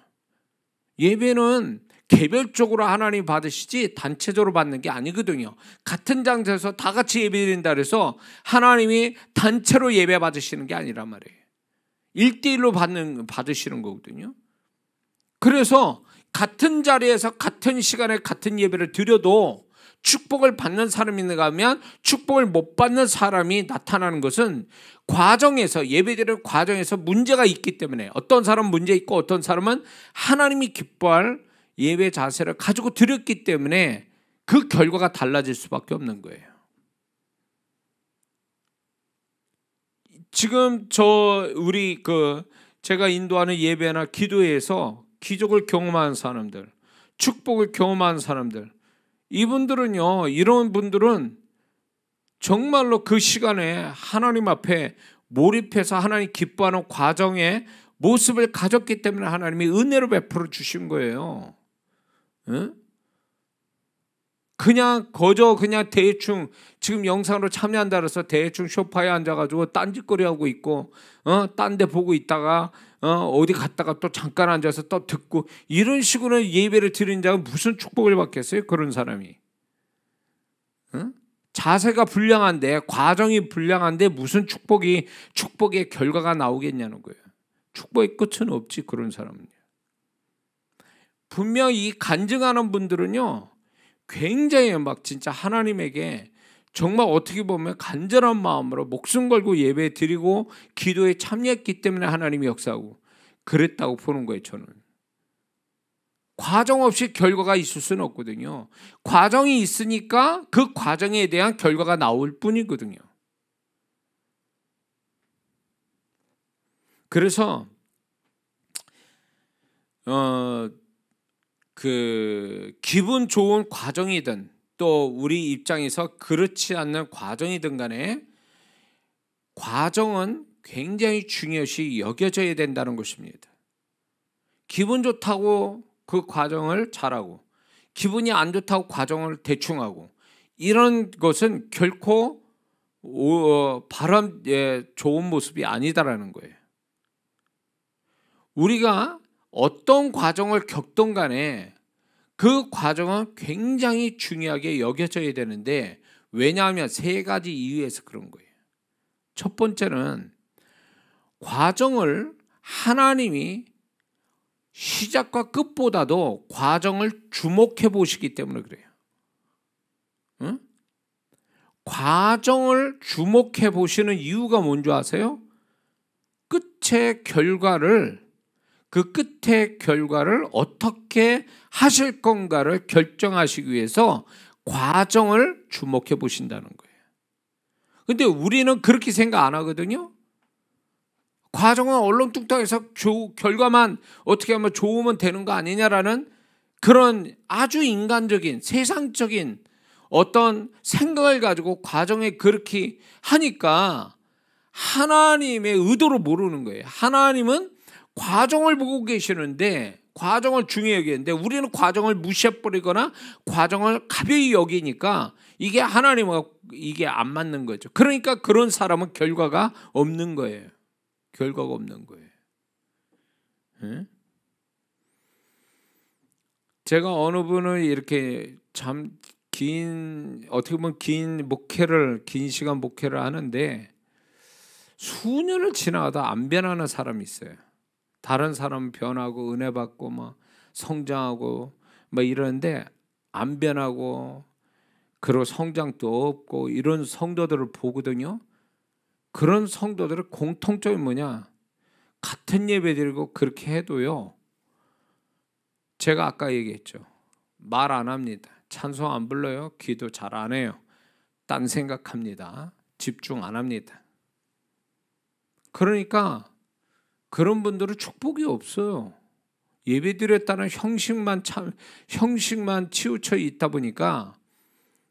예배는 개별적으로 하나님 받으시지 단체적으로 받는 게 아니거든요. 같은 장소에서 다 같이 예배드린다 그래서 하나님이 단체로 예배 받으시는 게 아니란 말이에요. 1대1로 받으시는 거거든요. 그래서 같은 자리에서 같은 시간에 같은 예배를 드려도 축복을 받는 사람이 있는가 하면 축복을 못 받는 사람이 나타나는 것은 과정에서 예배드리는 과정에서 문제가 있기 때문에 어떤 사람은 문제 있고 어떤 사람은 하나님이 기뻐할 예배 자세를 가지고 드렸기 때문에 그 결과가 달라질 수밖에 없는 거예요. 지금 제가 인도하는 예배나 기도회에서 기적을 경험한 사람들, 축복을 경험한 사람들, 이분들은요, 이런 분들은 정말로 그 시간에 하나님 앞에 몰입해서 하나님 기뻐하는 과정의 모습을 가졌기 때문에 하나님이 은혜로 베풀어 주신 거예요. 응? 그냥 대충 지금 영상으로 참여한다 그래서 대충 소파에 앉아가지고 딴짓거리하고 있고 딴 데 보고 있다가 어디 갔다가 또 잠깐 앉아서 또 듣고 이런 식으로 예배를 드린 자가 무슨 축복을 받겠어요? 그런 사람이. 자세가 불량한데 과정이 불량한데 무슨 축복의 결과가 나오겠냐는 거예요. 축복의 끝은 없지 그런 사람은요. 분명히 이 간증하는 분들은요. 굉장히 막 진짜 하나님에게 정말 어떻게 보면 간절한 마음으로 목숨 걸고 예배 드리고 기도에 참여했기 때문에 하나님이 역사하고 그랬다고 보는 거예요. 저는 과정 없이 결과가 있을 수는 없거든요. 과정이 있으니까 그 과정에 대한 결과가 나올 뿐이거든요. 그래서 기분 좋은 과정이든 또 우리 입장에서 그렇지 않는 과정이든 간에 과정은 굉장히 중요시 여겨져야 된다는 것입니다. 기분 좋다고 그 과정을 잘하고 기분이 안 좋다고 과정을 대충하고 이런 것은 결코 좋은 모습이 아니다라는 거예요. 우리가 어떤 과정을 겪던 간에 그 과정은 굉장히 중요하게 여겨져야 되는데 왜냐하면 세 가지 이유에서 그런 거예요. 첫 번째는 과정을 하나님이 시작과 끝보다도 과정을 주목해 보시기 때문에 그래요. 응? 과정을 주목해 보시는 이유가 뭔지 아세요? 끝의 결과를, 그 끝의 결과를 어떻게 하실 건가를 결정하시기 위해서 과정을 주목해 보신다는 거예요. 근데 우리는 그렇게 생각 안 하거든요. 과정은 얼렁뚱땅해서 결과만 어떻게 하면 좋으면 되는 거 아니냐라는 그런 아주 인간적인 세상적인 어떤 생각을 가지고 과정에 그렇게 하니까 하나님의 의도를 모르는 거예요. 하나님은 과정을 보고 계시는데, 과정을 중요히 여기는데 우리는 과정을 무시해버리거나 과정을 가벼이 여기니까 이게 하나님과 이게 안 맞는 거죠. 그러니까 그런 사람은 결과가 없는 거예요. 결과가 없는 거예요. 네? 제가 어느 분을 이렇게 참 어떻게 보면 긴 시간 목회를 하는데 수년을 지나가다 안 변하는 사람이 있어요. 다른 사람 변하고 은혜 받고 막 성장하고 막 이러는데 안 변하고, 그리고 성장도 없고 이런 성도들을 보거든요. 그런 성도들의 공통점이 뭐냐? 같은 예배 드리고 그렇게 해도요, 제가 아까 얘기했죠. 말 안 합니다. 찬송 안 불러요. 기도 잘 안 해요. 딴 생각합니다. 집중 안 합니다. 그러니까 그런 분들은 축복이 없어요. 예배 드렸다는 형식만 치우쳐 있다 보니까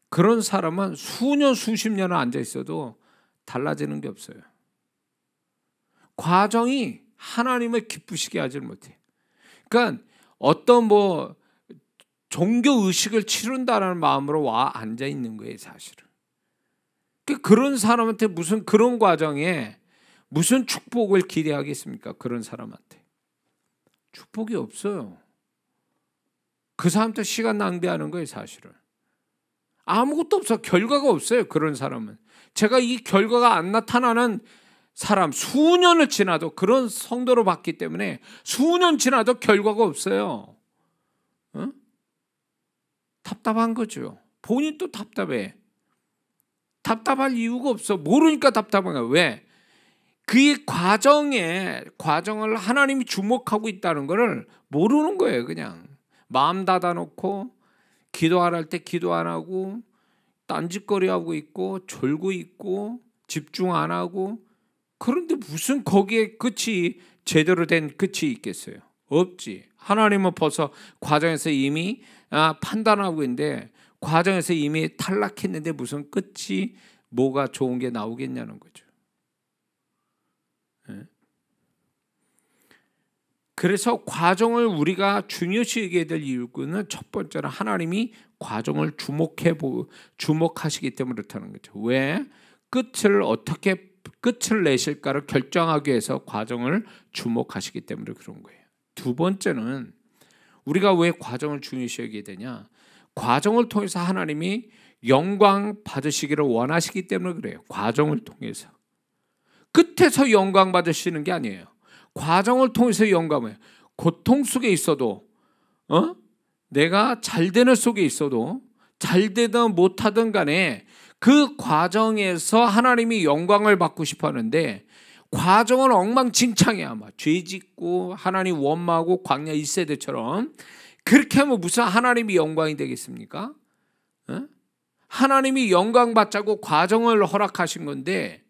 그런 사람은 수년 수십 년을 앉아 있어도 달라지는 게 없어요. 과정이 하나님을 기쁘시게 하지 못해. 그러니까 어떤 종교 의식을 치른다는 마음으로 와 앉아 있는 거예요, 사실은. 그런 사람한테 무슨 그런 과정에 무슨 축복을 기대하겠습니까? 그런 사람한테 축복이 없어요. 그 사람한테 시간 낭비하는 거예요, 사실은. 아무것도 없어. 결과가 없어요, 그런 사람은. 제가 이 결과가 안 나타나는 사람 수년을 지나도, 그런 성도로 봤기 때문에 수년 지나도 결과가 없어요. 어? 답답한 거죠. 본인도 답답해. 답답할 이유가 없어. 모르니까 답답한 거야. 왜? 그 과정을 하나님이 주목하고 있다는 것을 모르는 거예요. 그냥 마음 닫아놓고 기도하라 할 때 기도 안 하고 딴짓거리하고 있고 졸고 있고 집중 안 하고. 그런데 무슨 거기에 끝이, 제대로 된 끝이 있겠어요? 없지. 하나님은 벌써 과정에서 이미 판단하고 있는데, 과정에서 이미 탈락했는데 무슨 끝이 뭐가 좋은 게 나오겠냐는 거죠. 그래서 과정을 우리가 중요시 여겨야 될 이유는 첫 번째는 하나님이 과정을 주목하시기 때문에 그렇다는 거죠. 왜? 어떻게 끝을 내실까를 결정하기 위해서 과정을 주목하시기 때문에 그런 거예요. 두 번째는 우리가 왜 과정을 중요시 여겨야 되냐? 과정을 통해서 하나님이 영광 받으시기를 원하시기 때문에 그래요. 과정을 통해서. 끝에서 영광 받으시는 게 아니에요. 과정을 통해서 영광을, 고통 속에 있어도 내가 잘 되는 속에 있어도 잘 되든 못하든 간에 그 과정에서 하나님이 영광을 받고 싶어 하는데, 과정은 엉망진창이야. 죄 짓고 하나님 원망하고 광야 1세대처럼 그렇게 하면 무슨 하나님이 영광이 되겠습니까? 하나님이 영광 받자고 과정을 허락하신 건데,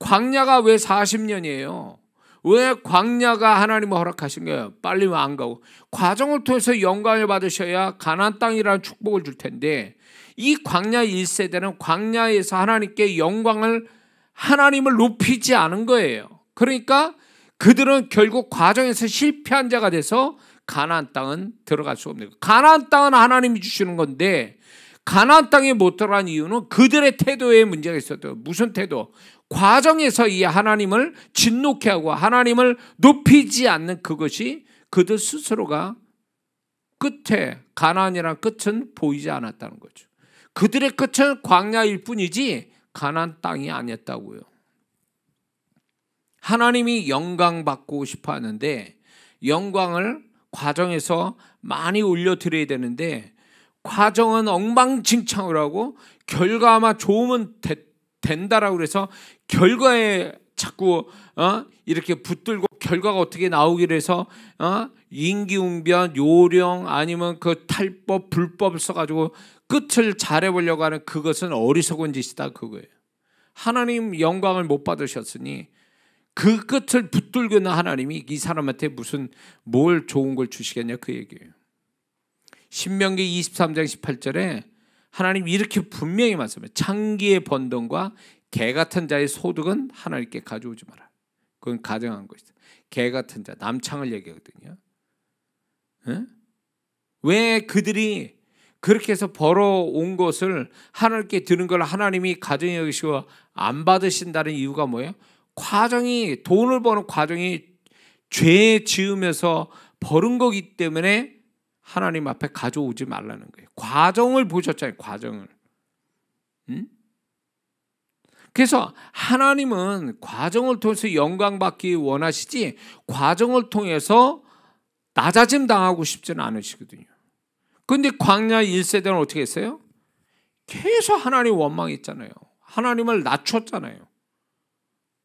광야가 왜 40년이에요? 왜 광야가 하나님이 허락하신 거예요? 빨리 안 가고 과정을 통해서 영광을 받으셔야 가나안 땅이라는 축복을 줄 텐데, 이 광야 1세대는 광야에서 하나님을 높이지 않은 거예요. 그러니까 그들은 결국 과정에서 실패한 자가 돼서 가나안 땅은 들어갈 수 없는 거예요. 가나안 땅은 하나님이 주시는 건데 가나안 땅에 못 들어간 이유는 그들의 태도에 문제가 있었대요. 무슨 태도? 과정에서 이 하나님을 진노케 하고 하나님을 높이지 않는 그것이 그들 스스로가 끝에, 가나안이라는 끝은 보이지 않았다는 거죠. 그들의 끝은 광야일 뿐이지 가나안 땅이 아니었다고요. 하나님이 영광 받고 싶어 하는데 영광을 과정에서 많이 올려드려야 되는데 과정은 엉망진창을 하고 결과만 좋으면 된다라고 그래서 결과에 자꾸 이렇게 붙들고 결과가 어떻게 나오기로 해서 임기응변, 요령 아니면 그 탈법, 불법을 써가지고 끝을 잘해보려고 하는 그것은 어리석은 짓이다 그거예요. 하나님 영광을 못 받으셨으니 그 끝을 붙들고 있는 하나님이 이 사람한테 무슨 뭘 좋은 걸 주시겠냐 그 얘기예요. 신명기 23장 18절에 하나님 이렇게 분명히 말씀해요. 창기의 번동과 개 같은 자의 소득은 하나님께 가져오지 마라. 그건 가정한 것이다. 개 같은 자, 남창을 얘기하거든요. 에? 왜 그들이 그렇게 해서 벌어온 것을 하나님께 드는 걸 하나님이 가정에 여기시고 안 받으신다는 이유가 뭐예요? 과정이, 돈을 버는 과정이 죄 지으면서 버는 거기 때문에 하나님 앞에 가져오지 말라는 거예요. 과정을 보셨잖아요. 과정을. 그래서 하나님은 과정을 통해서 영광 받기 원하시지 과정을 통해서 낮아짐 당하고 싶지는 않으시거든요. 그런데 광야 1세대는 어떻게 했어요? 계속 하나님 원망했잖아요. 하나님을 낮췄잖아요.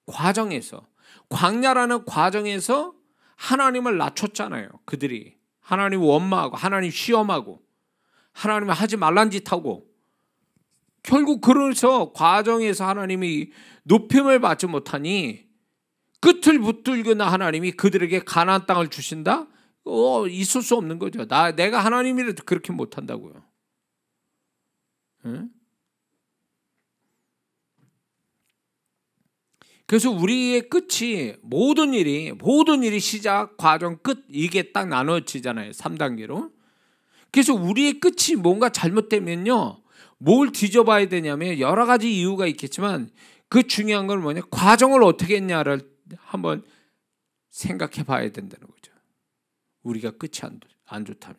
과정에서, 광야라는 과정에서 하나님을 낮췄잖아요. 그들이 하나님 원망하고 하나님 시험하고 하나님 하지 말란 짓 하고 결국 그래서 과정에서 하나님이 높임을 받지 못하니 끝을 붙들거나 하나님이 그들에게 가나안 땅을 주신다? 있을 수 없는 거죠. 내가 하나님이라도 그렇게 못한다고요. 응? 그래서 우리의 끝이 모든 일이 시작, 과정, 끝 이게 딱 나눠지잖아요. 3단계로. 그래서 우리의 끝이 뭔가 잘못되면요. 뭘 뒤져봐야 되냐면 여러 가지 이유가 있겠지만 그 중요한 건 뭐냐? 과정을 어떻게 했냐를 한번 생각해 봐야 된다는 거죠. 우리가 끝이 안 좋다면.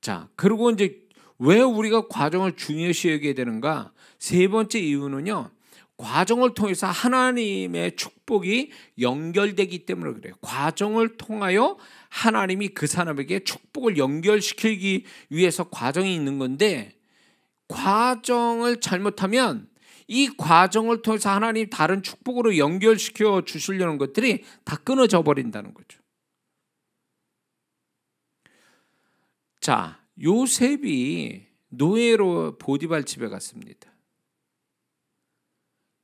자, 그리고 이제 왜 우리가 과정을 중요시 여겨야 되는가? 세 번째 이유는요. 과정을 통해서 하나님의 축복이 연결되기 때문에 그래요. 과정을 통하여 하나님이 그 사람에게 축복을 연결시키기 위해서 과정이 있는 건데 과정을 잘못하면 이 과정을 통해서 하나님 다른 축복으로 연결시켜 주시려는 것들이 다 끊어져 버린다는 거죠. 자, 요셉이 노예로 보디발 집에 갔습니다.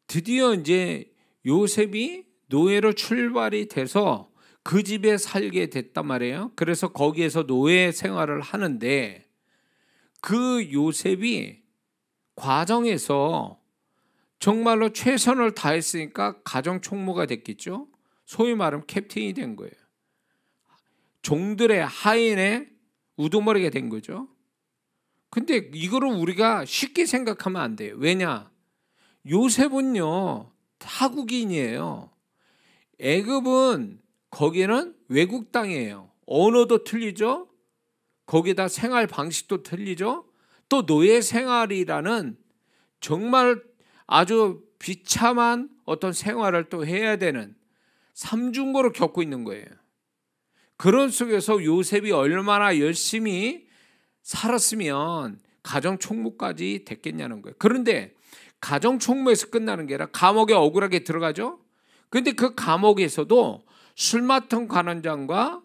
드디어 이제 요셉이 노예로 출발이 돼서 그 집에 살게 됐단 말이에요. 그래서 거기에서 노예 생활을 하는데 그 요셉이 과정에서 정말로 최선을 다했으니까 가정 총무가 됐겠죠. 소위 말하면 캡틴이 된 거예요. 종들의 하인의 우두머리가 된 거죠. 근데 이거를 우리가 쉽게 생각하면 안 돼요. 왜냐? 요셉은요 타국인이에요. 애굽은 거기는 외국 땅이에요. 언어도 틀리죠. 거기다 생활 방식도 틀리죠. 또 노예 생활이라는 정말 아주 비참한 어떤 생활을 또 해야 되는 삼중고를 겪고 있는 거예요. 그런 속에서 요셉이 얼마나 열심히 살았으면 가정 총무까지 됐겠냐는 거예요. 그런데 가정 총무에서 끝나는 게 아니라 감옥에 억울하게 들어가죠. 그런데 그 감옥에서도 술 맡은 관원장과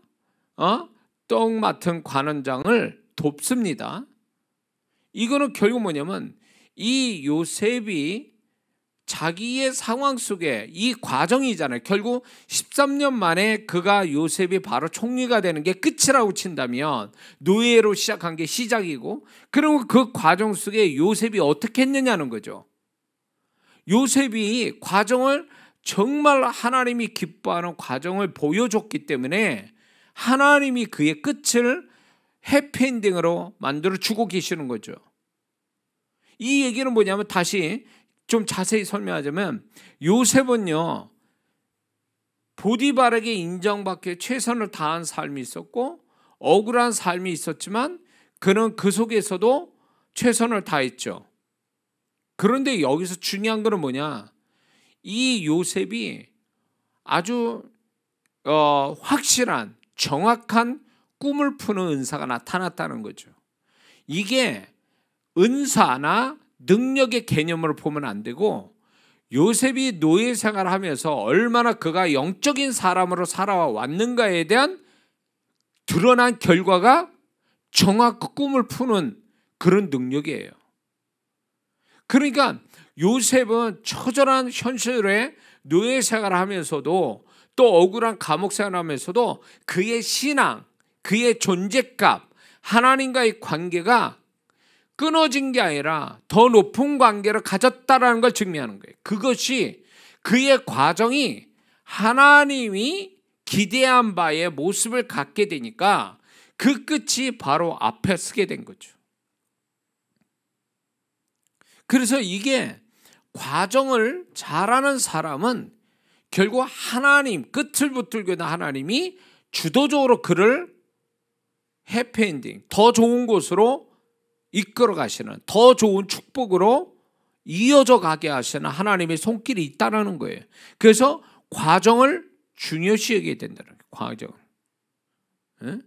떡 맡은 관원장을 돕습니다. 이거는 결국 뭐냐면 이 요셉이 자기의 상황 속에 이 과정이잖아요. 결국 13년 만에 그가 요셉이 바로 총리가 되는 게 끝이라고 친다면 노예로 시작한 게 시작이고 그리고 그 과정 속에 요셉이 어떻게 했느냐는 거죠. 요셉이 과정을 정말 하나님이 기뻐하는 과정을 보여줬기 때문에 하나님이 그의 끝을 해피엔딩으로 만들어 주고 계시는 거죠. 이 얘기는 뭐냐면 다시 좀 자세히 설명하자면 요셉은요 보디발에게 인정받기에 최선을 다한 삶이 있었고 억울한 삶이 있었지만 그는 그 속에서도 최선을 다했죠. 그런데 여기서 중요한 거는 뭐냐? 이 요셉이 아주 확실한 정확한 꿈을 푸는 은사가 나타났다는 거죠. 이게 은사나 능력의 개념으로 보면 안 되고, 요셉이 노예 생활을 하면서 얼마나 그가 영적인 사람으로 살아왔는가에 대한 드러난 결과가 정확히 꿈을 푸는 그런 능력이에요. 그러니까 요셉은 처절한 현실에 노예 생활을 하면서도, 또 억울한 감옥 생활을 하면서도 그의 신앙, 그의 존재감, 하나님과의 관계가 끊어진 게 아니라 더 높은 관계를 가졌다라는 걸 증명하는 거예요. 그것이, 그의 과정이 하나님이 기대한 바의 모습을 갖게 되니까 그 끝이 바로 앞에 서게 된 거죠. 그래서 이게, 과정을 잘하는 사람은 결국 하나님, 끝을 붙들고 있는 하나님이 주도적으로 그를 해피엔딩, 더 좋은 곳으로 이끌어 가시는, 더 좋은 축복으로 이어져 가게 하시는 하나님의 손길이 있다는 거예요. 그래서 과정을 중요시 여기게 된다는 거예요. 과정을. 네?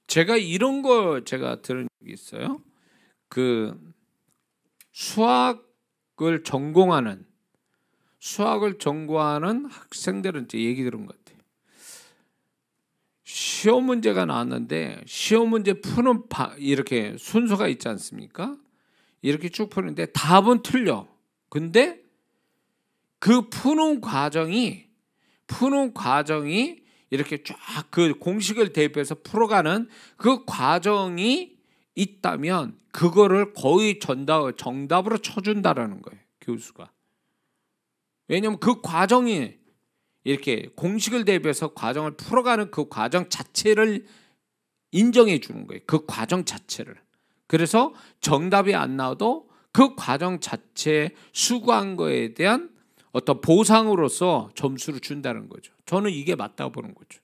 제가 이런 거 들은 적이 있어요. 그 수학을 전공하는 학생들은 이제 얘기 들은 것 같아요. 시험 문제가 나왔는데, 시험 문제 푸는 이렇게 순서가 있지 않습니까? 이렇게 쭉 푸는데 답은 틀려. 근데 그 푸는 과정이 이렇게 쫙 그 공식을 대입해서 풀어가는 그 과정이 있다면 그거를 거의 정답으로 쳐준다라는 거예요, 교수가. 왜냐하면 그 과정이 이렇게 공식을 대입해서 과정을 풀어가는 그 과정 자체를 인정해 주는 거예요. 그 과정 자체를. 그래서 정답이 안 나와도 그 과정 자체 수고한 거에 대한 어떤 보상으로서 점수를 준다는 거죠. 저는 이게 맞다고 보는 거죠.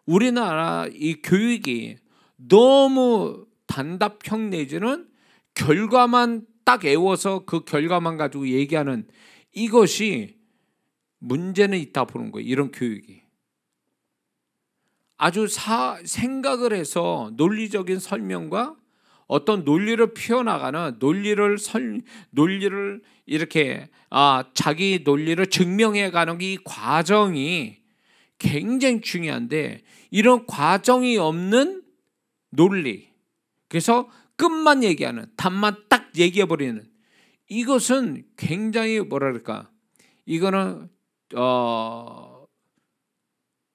우리나라 이 교육이 너무 단답형 내지는 결과만 딱 외워서 그 결과만 가지고 얘기하는, 이것이 문제는 있다 보는 거예요. 이런 교육이 아주 생각을 해서 논리적인 설명과 어떤 논리를 피워나가는 논리를 이렇게 자기 논리를 증명해가는 이 과정이 굉장히 중요한데, 이런 과정이 없는 논리, 그래서 끝만 얘기하는, 답만 딱 얘기해버리는, 이것은 굉장히 뭐랄까, 이거는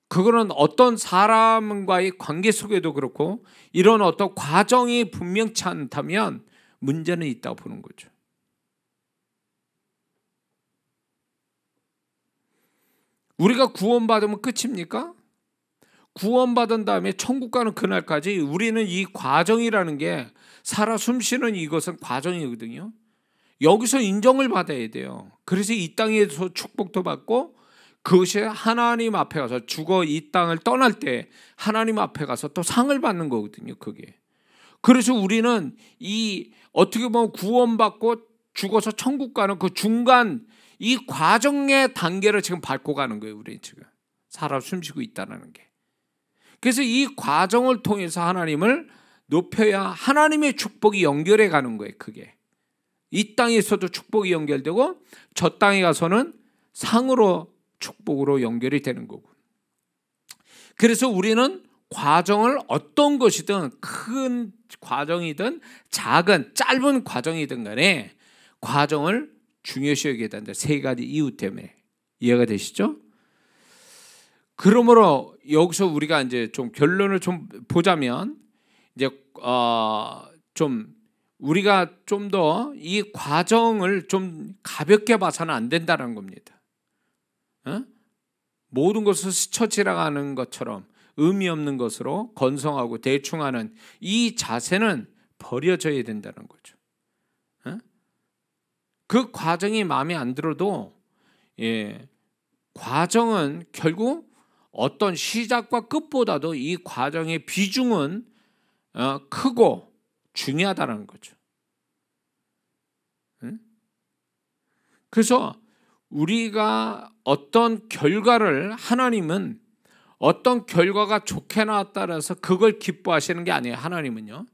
그거는 어떤 사람과의 관계 속에도 그렇고, 이런 어떤 과정이 분명치 않다면 문제는 있다고 보는 거죠. 우리가 구원받으면 끝입니까? 구원받은 다음에 천국 가는 그날까지 우리는 이 과정이라는 게, 살아 숨쉬는 이것은 과정이거든요. 여기서 인정을 받아야 돼요. 그래서 이 땅에서 축복도 받고, 그것이 하나님 앞에 가서 죽어 이 땅을 떠날 때 하나님 앞에 가서 또 상을 받는 거거든요, 그게. 그래서 우리는 이 어떻게 보면 구원받고 죽어서 천국 가는 그 중간 이 과정의 단계를 지금 밟고 가는 거예요. 우리 지금 살아 숨쉬고 있다는 게. 그래서 이 과정을 통해서 하나님을 높여야 하나님의 축복이 연결해 가는 거예요. 그게 이 땅에서도 축복이 연결되고 저 땅에 가서는 상으로, 축복으로 연결이 되는 거고. 그래서 우리는 과정을, 어떤 것이든 큰 과정이든 작은 짧은 과정이든 간에 과정을 중요시 여겨야 된다. 세 가지 이유 때문에. 이해가 되시죠? 그러므로 여기서 우리가 이제 좀 결론을 좀 보자면, 이제 좀 우리가 좀 더 이 과정을 좀 가볍게 봐서는 안 된다는 겁니다. 모든 것을 스쳐 지나가는 것처럼 의미 없는 것으로 건성하고 대충하는 이 자세는 버려져야 된다는 거죠. 그 과정이 마음에 안 들어도, 과정은 결국 어떤 시작과 끝보다도 이 과정의 비중은 크고 중요하다는 거죠. 그래서 우리가 어떤 결과를, 하나님은 어떤 결과가 좋게 나왔다 해서 그걸 기뻐하시는 게 아니에요. 하나님은요,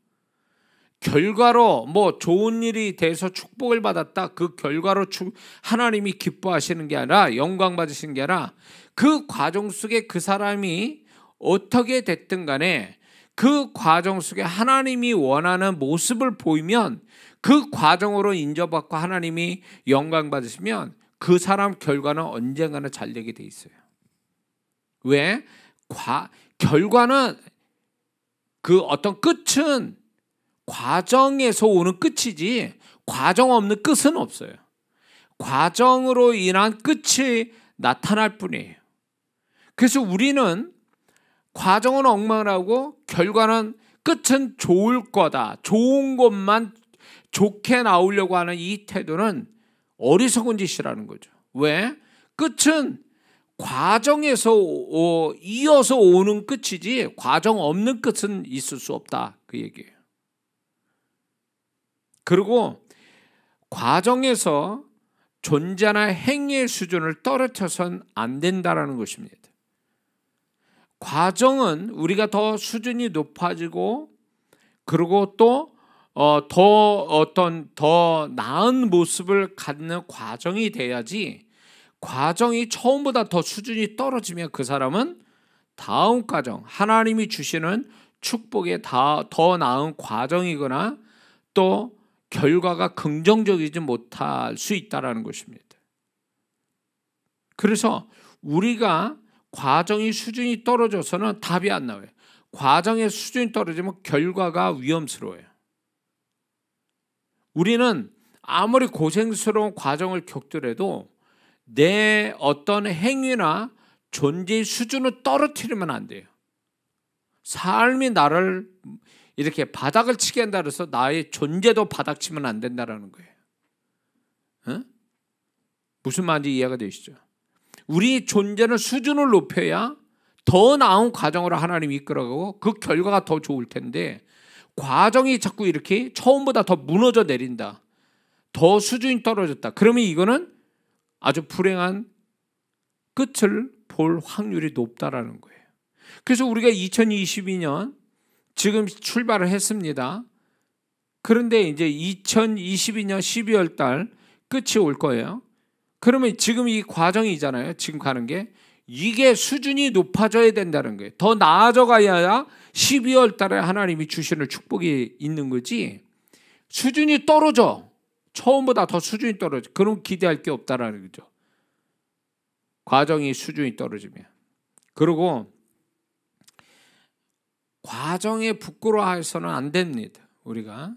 결과로 뭐 좋은 일이 돼서 축복을 받았다, 그 결과로 하나님이 기뻐하시는 게 아니라, 영광 받으시는 게 아니라, 그 과정 속에 그 사람이 어떻게 됐든 간에 그 과정 속에 하나님이 원하는 모습을 보이면, 그 과정으로 인정받고 하나님이 영광 받으시면 그 사람 결과는 언젠가는 잘 되게 돼 있어요. 왜? 결과는, 그 어떤 끝은 과정에서 오는 끝이지 과정 없는 끝은 없어요. 과정으로 인한 끝이 나타날 뿐이에요. 그래서 우리는 과정은 엉망하고 결과는, 끝은 좋을 거다, 좋은 것만 좋게 나오려고 하는 이 태도는 어리석은 짓이라는 거죠. 왜? 끝은 과정에서 이어서 오는 끝이지 과정 없는 끝은 있을 수 없다, 그 얘기예요. 그리고 과정에서 존재나 행위의 수준을 떨어뜨려서는 안 된다라는 것입니다. 과정은 우리가 더 수준이 높아지고, 그리고 또 더 나은 모습을 갖는 과정이 돼야지, 과정이 처음보다 더 수준이 떨어지면 그 사람은 다음 과정, 하나님이 주시는 축복에 더 나은 과정이거나 또 결과가 긍정적이지 못할 수 있다는 것입니다. 그래서 우리가 과정이 수준이 떨어져서는 답이 안 나와요. 과정의 수준이 떨어지면 결과가 위험스러워요. 우리는 아무리 고생스러운 과정을 겪더라도 내 어떤 행위나 존재의 수준을 떨어뜨리면 안 돼요. 삶이 나를 이렇게 바닥을 치게 한다 그래서 나의 존재도 바닥치면 안 된다는 거예요. 어? 무슨 말인지 이해가 되시죠? 우리 존재는 수준을 높여야 더 나은 과정으로 하나님이 이끌어가고 그 결과가 더 좋을 텐데, 과정이 자꾸 이렇게 처음보다 더 무너져 내린다, 더 수준이 떨어졌다, 그러면 이거는 아주 불행한 끝을 볼 확률이 높다라는 거예요. 그래서 우리가 2022년 지금 출발을 했습니다. 그런데 이제 2022년 12월 달 끝이 올 거예요. 그러면 지금 이 과정이잖아요. 지금 가는 게, 이게 수준이 높아져야 된다는 거예요. 더 나아져 가야 12월 달에 하나님이 주시는 축복이 있는 거지, 수준이 떨어져, 처음보다 더 수준이 떨어져, 그럼 기대할 게 없다라는 거죠. 과정이 수준이 떨어지면. 그리고 과정에 부끄러워해서는 안 됩니다. 우리가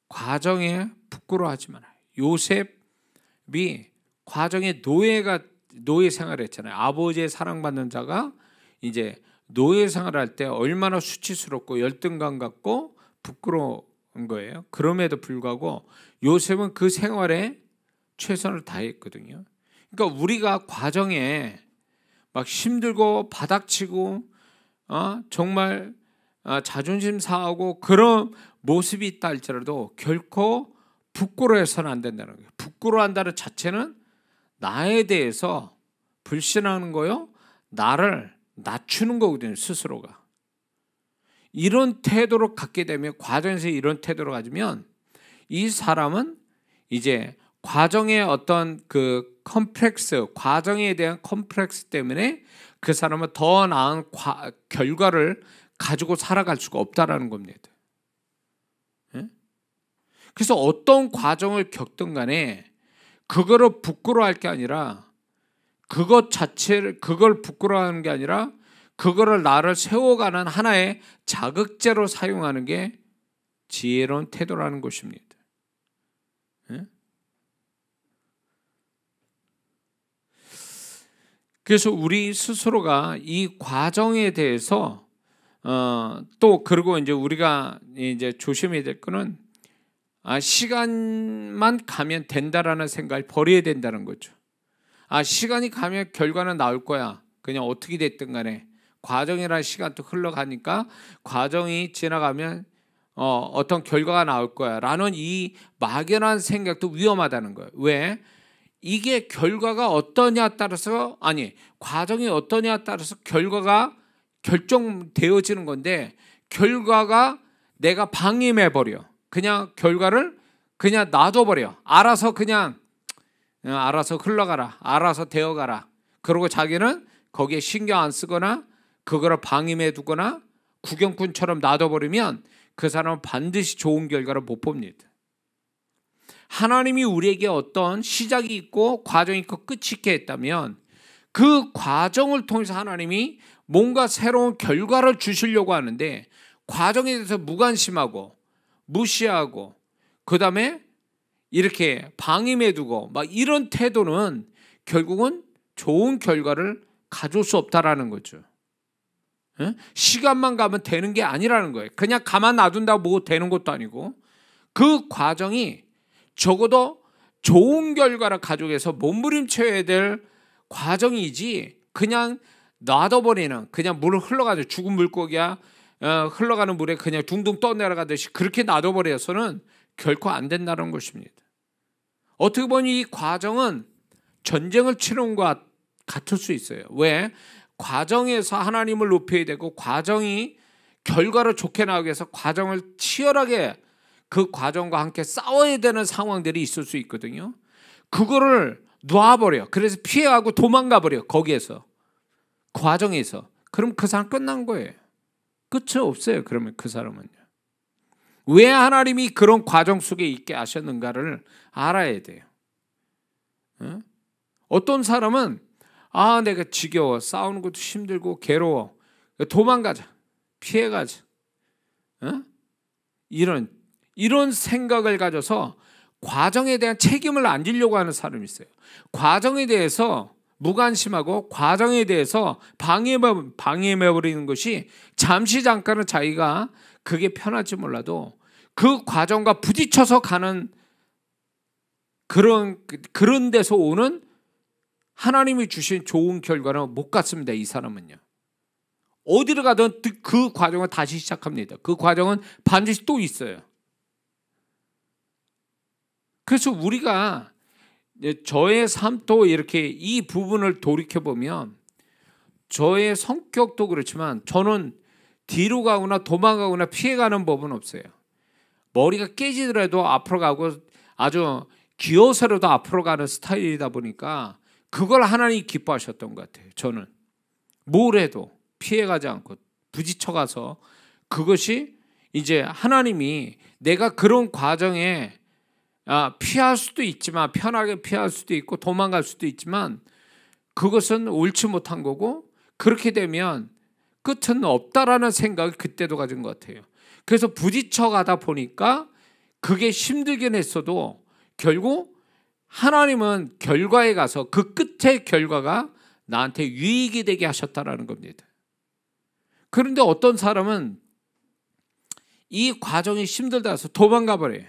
과정에 부끄러워하지 말아요. 요셉이 과정에 노예 생활을 했잖아요. 아버지의 사랑받는 자가 이제 노예 생활할 때 얼마나 수치스럽고 열등감 갖고 부끄러운 거예요. 그럼에도 불구하고 요셉은 그 생활에 최선을 다했거든요. 그러니까 우리가 과정에 막 힘들고 바닥치고 정말 자존심 상하고 그런 모습이 있다 할지라도 결코 부끄러워해서는 안 된다는 거예요. 부끄러워한다는 자체는 나에 대해서 불신하는 거요, 나를 낮추는 거거든요, 스스로가. 이런 태도로 갖게 되면, 과정에서 이런 태도로 가지면 이 사람은 이제 과정의 어떤 그 컴플렉스, 과정에 대한 컴플렉스 때문에 그 사람은 더 나은 결과를 가지고 살아갈 수가 없다라는 겁니다. 그래서 어떤 과정을 겪든 간에 그거를 부끄러워할 게 아니라, 그것 자체를, 그걸 부끄러워하는 게 아니라 그거를 나를 세워가는 하나의 자극제로 사용하는 게 지혜로운 태도라는 것입니다. 그래서 우리 스스로가 이 과정에 대해서 또, 그리고 이제 우리가 이제 조심해야 될 거는, 시간만 가면 된다라는 생각을 버려야 된다는 거죠. 시간이 가면 결과는 나올 거야, 그냥 어떻게 됐든 간에. 과정이라는 시간도 흘러가니까 과정이 지나가면 어떤 결과가 나올 거야 라는 이 막연한 생각도 위험하다는 거예요. 왜? 이게 결과가 어떠냐에 따라서 과정이 어떠냐에 따라서 결과가 결정되어지는 건데 결과가 내가 방임해 버려. 그냥 결과를 그냥 놔둬버려. 알아서 흘러가라. 알아서 되어가라. 그리고 자기는 거기에 신경 안 쓰거나 그거를 방임해 두거나 구경꾼처럼 놔둬버리면 그 사람은 반드시 좋은 결과를 못 봅니다. 하나님이 우리에게 어떤 시작이 있고 과정이 있고 끝이 있게 했다면 그 과정을 통해서 하나님이 뭔가 새로운 결과를 주시려고 하는데 과정에 대해서 무관심하고 무시하고 그 다음에 이렇게 방임해 두고 막 이런 태도는 결국은 좋은 결과를 가져올 수 없다라는 거죠. 시간만 가면 되는 게 아니라는 거예요. 그냥 가만 놔둔다고 뭐 되는 것도 아니고 그 과정이 적어도 좋은 결과를 가져오해서 몸부림쳐야 될 과정이지 그냥 놔둬버리는 그냥 물 흘러가죠. 죽은 물고기야 흘러가는 물에 그냥 둥둥 떠내려가듯이 그렇게 놔둬버려서는 결코 안 된다는 것입니다. 어떻게 보니 이 과정은 전쟁을 치르는 것 같을 수 있어요. 왜? 과정에서 하나님을 높여야 되고 과정이 결과를 좋게 나오기 위해서 과정을 치열하게 그 과정과 함께 싸워야 되는 상황들이 있을 수 있거든요. 그거를 놔버려. 그래서 피해가고 도망가버려. 거기에서 과정에서. 그럼 그 사람 끝난 거예요. 끝이 없어요. 그러면 그 사람은요. 왜 하나님이 그런 과정 속에 있게 하셨는가를 알아야 돼요. 어떤 사람은 내가 지겨워. 싸우는 것도 힘들고 괴로워. 도망가자. 피해가자. 이런 생각을 가져서 과정에 대한 책임을 안 지려고 하는 사람이 있어요. 과정에 대해서 무관심하고 과정에 대해서 방해해버리는 것이 잠깐은 자기가 그게 편할지 몰라도 그 과정과 부딪혀서 가는 그런 데서 오는 하나님이 주신 좋은 결과는 못 갖습니다. 이 사람은요. 어디를 가든 그 과정을 다시 시작합니다. 그 과정은 반드시 또 있어요. 그래서 우리가 저의 삶도 이렇게 이 부분을 돌이켜보면 저의 성격도 그렇지만 저는 뒤로 가거나 도망가거나 피해가는 법은 없어요. 머리가 깨지더라도 앞으로 가고 아주 기어서라도 앞으로 가는 스타일이다 보니까 그걸 하나님이 기뻐하셨던 것 같아요. 저는 뭘 해도 피해가지 않고 부딪혀가서 그것이 이제 하나님이 내가 그런 과정에 피할 수도 있지만 편하게 피할 수도 있고 도망갈 수도 있지만 그것은 옳지 못한 거고 그렇게 되면 끝은 없다라는 생각을 그때도 가진 것 같아요. 그래서 부딪혀가다 보니까 그게 힘들긴 했어도 결국 하나님은 결과에 가서 그 끝의 결과가 나한테 유익이 되게 하셨다라는 겁니다. 그런데 어떤 사람은 이 과정이 힘들다 해서 도망가 버려요.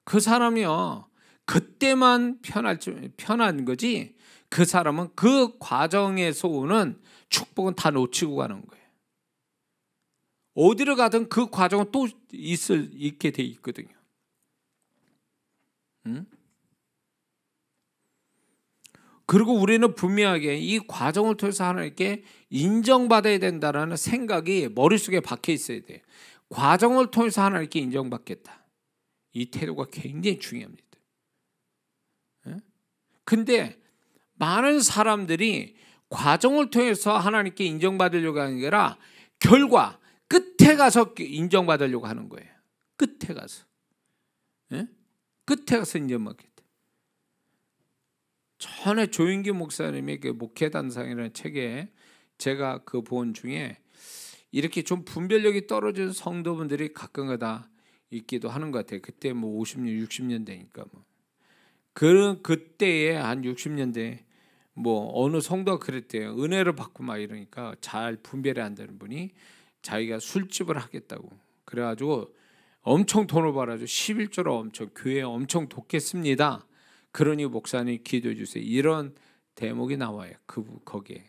그 사람이요 그때만 편한 거지 그 사람은 그 과정에서 오는 축복은 다 놓치고 가는 거예요. 어디를 가든 그 과정은 또 있게 돼 있거든요. 그리고 우리는 분명하게 이 과정을 통해서 하나님께 인정받아야 된다는 생각이 머릿속에 박혀 있어야 돼요. 과정을 통해서 하나님께 인정받겠다. 이 태도가 굉장히 중요합니다. 근데 많은 사람들이 과정을 통해서 하나님께 인정받으려고 하는 게 아니라 결과, 끝에 가서 인정받으려고 하는 거예요. 끝에 가서. 끝에 가서 인정받겠다. 전에 조인기 목사님의 그 목회단상이라는 책에 제가 그 본 중에 이렇게 좀 분별력이 떨어진 성도분들이 가끔가다 있기도 하는 것 같아요. 그때 뭐 50년, 60년대니까 뭐. 그때에 한 60년대 뭐 어느 성도가 그랬대요. 은혜를 받고 막 이러니까 잘 분별이 안 되는 분이 자기가 술집을 하겠다고 그래가지고 엄청 돈을 벌어가지고 11조로 엄청 교회에 엄청 돕겠습니다. 그러니 목사님 기도해 주세요. 이런 대목이 나와요. 거기에.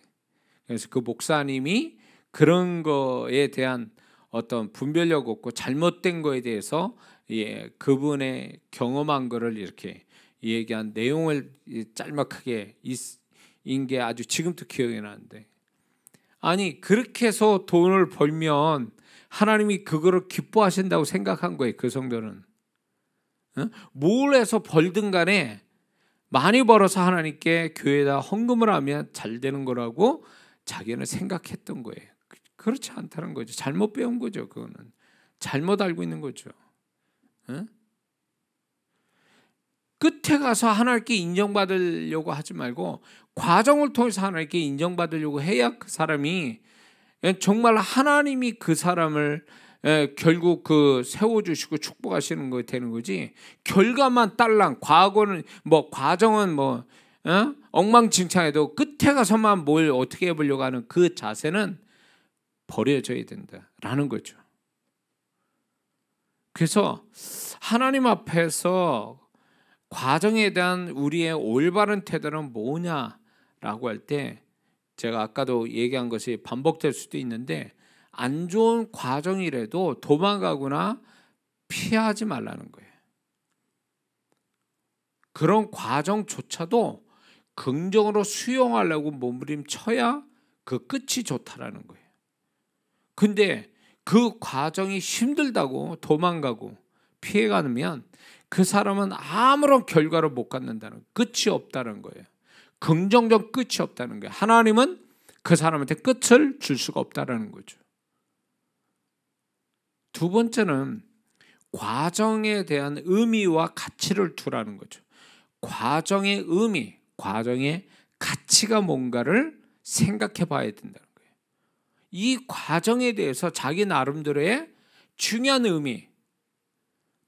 그래서 그 목사님이 그런 거에 대한 어떤 분별력 없고 잘못된 거에 대해서 그분의 경험한 거를 이렇게 얘기한 내용을 짤막하게 인 게 아주 지금도 기억이 나는데, 아니 그렇게 해서 돈을 벌면 하나님이 그거를 기뻐하신다고 생각한 거예요. 그 성도는 뭘 해서 벌든 간에 많이 벌어서 하나님께 교회에다 헌금을 하면 잘 되는 거라고 자기는 생각했던 거예요. 그렇지 않다는 거죠. 잘못 배운 거죠. 그거는 잘못 알고 있는 거죠. 끝에 가서 하나님께 인정받으려고 하지 말고 과정을 통해서 하나님께 인정받으려고 해야 그 사람이 정말 하나님이 그 사람을 결국 그 세워주시고 축복하시는 거 되는 거지, 결과만 딸랑 과거는 뭐 과정은 뭐 엉망진창해도 끝에 가서만 뭘 어떻게 해보려고 하는 그 자세는 버려져야 된다라는 거죠. 그래서 하나님 앞에서 과정에 대한 우리의 올바른 태도는 뭐냐라고 할 때, 제가 아까도 얘기한 것이 반복될 수도 있는데, 안 좋은 과정이라도 도망가거나 피하지 말라는 거예요. 그런 과정조차도 긍정으로 수용하려고 몸부림쳐야 그 끝이 좋다라는 거예요. 근데 그 과정이 힘들다고 도망가고 피해가면 그 사람은 아무런 결과를 못 갖는다는, 끝이 없다는 거예요. 긍정적 끝이 없다는 거예요. 하나님은 그 사람한테 끝을 줄 수가 없다는 거죠. 두 번째는 과정에 대한 의미와 가치를 두라는 거죠. 과정의 의미, 과정의 가치가 뭔가를 생각해 봐야 된다는 거예요. 이 과정에 대해서 자기 나름대로의 중요한 의미,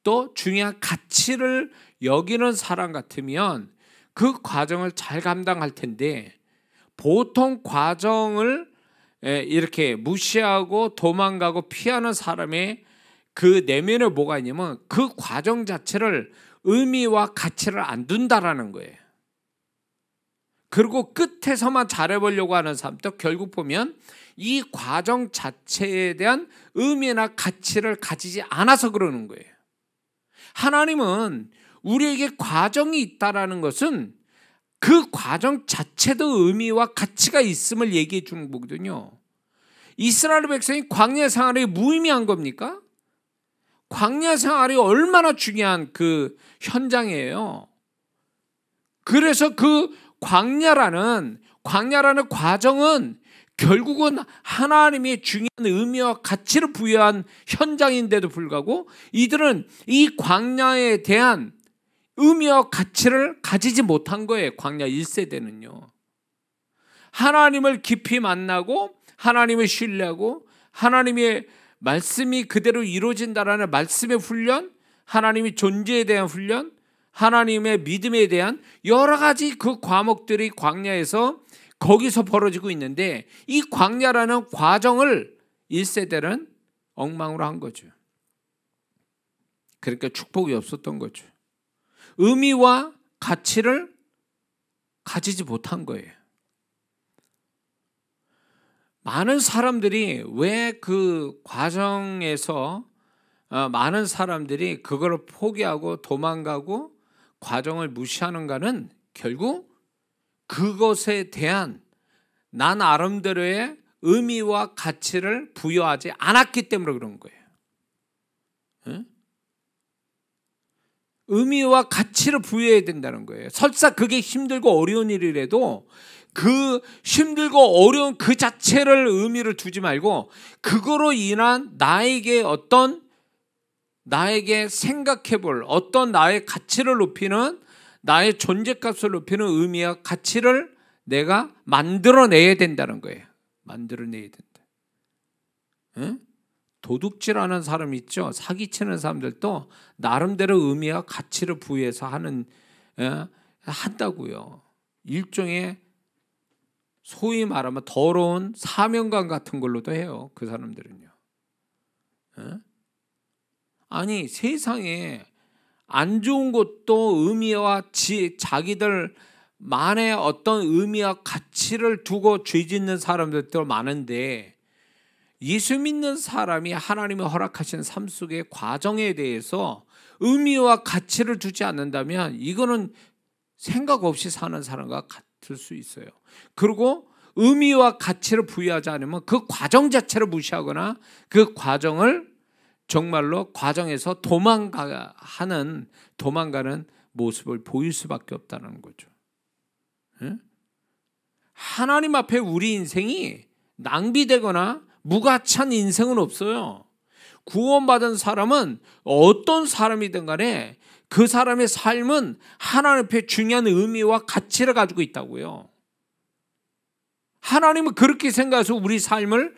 또 중요한 가치를 여기는 사람 같으면 그 과정을 잘 감당할 텐데, 보통 과정을 이렇게 무시하고 도망가고 피하는 사람의 그 내면에 뭐가 있냐면 그 과정 자체를 의미와 가치를 안 둔다라는 거예요. 그리고 끝에서만 잘해보려고 하는 사람도 결국 보면 이 과정 자체에 대한 의미나 가치를 가지지 않아서 그러는 거예요. 하나님은 우리에게 과정이 있다라는 것은 그 과정 자체도 의미와 가치가 있음을 얘기해 주는 거거든요. 이스라엘 백성이 광야 생활이 무의미한 겁니까? 광야 생활이 얼마나 중요한 그 현장이에요. 그래서 그 광야라는 과정은 결국은 하나님의 중요한 의미와 가치를 부여한 현장인데도 불구하고 이들은 이 광야에 대한 의미와 가치를 가지지 못한 거예요. 광야 1세대는요. 하나님을 깊이 만나고 하나님을 신뢰하고 하나님의 말씀이 그대로 이루어진다라는 말씀의 훈련, 하나님의 존재에 대한 훈련, 하나님의 믿음에 대한 여러 가지 그 과목들이 광야에서 거기서 벌어지고 있는데, 이 광야라는 과정을 1세대는 엉망으로 한 거죠. 그러니까 축복이 없었던 거죠. 의미와 가치를 가지지 못한 거예요. 많은 사람들이 왜 그 과정에서 많은 사람들이 그걸 포기하고 도망가고 과정을 무시하는가는 결국 그것에 대한 나 나름대로의 의미와 가치를 부여하지 않았기 때문에 그런 거예요. 응? 의미와 가치를 부여해야 된다는 거예요. 설사 그게 힘들고 어려운 일이라도 그 힘들고 어려운 그 자체를 의미를 두지 말고 그거로 인한 나에게 생각해 볼 어떤 나의 가치를 높이는, 나의 존재값을 높이는 의미와 가치를 내가 만들어내야 된다는 거예요. 만들어내야 된다. 응? 도둑질하는 사람 있죠. 사기치는 사람들도 나름대로 의미와 가치를 부여해서 한다고요. 일종의 소위 말하면 더러운 사명감 같은 걸로도 해요. 그 사람들은요. 아니 세상에 안 좋은 것도 의미와 자기들만의 어떤 의미와 가치를 두고 죄짓는 사람들도 많은데, 예수 믿는 사람이 하나님이 허락하신 삶 속의 과정에 대해서 의미와 가치를 두지 않는다면 이거는 생각 없이 사는 사람과 같을 수 있어요. 그리고 의미와 가치를 부여하지 않으면 그 과정 자체를 무시하거나 그 과정을 정말로 과정에서 도망가는 모습을 보일 수밖에 없다는 거죠. 하나님 앞에 우리 인생이 낭비되거나 무가치한 인생은 없어요. 구원받은 사람은 어떤 사람이든 간에 그 사람의 삶은 하나님 앞에 중요한 의미와 가치를 가지고 있다고요. 하나님은 그렇게 생각해서 우리 삶을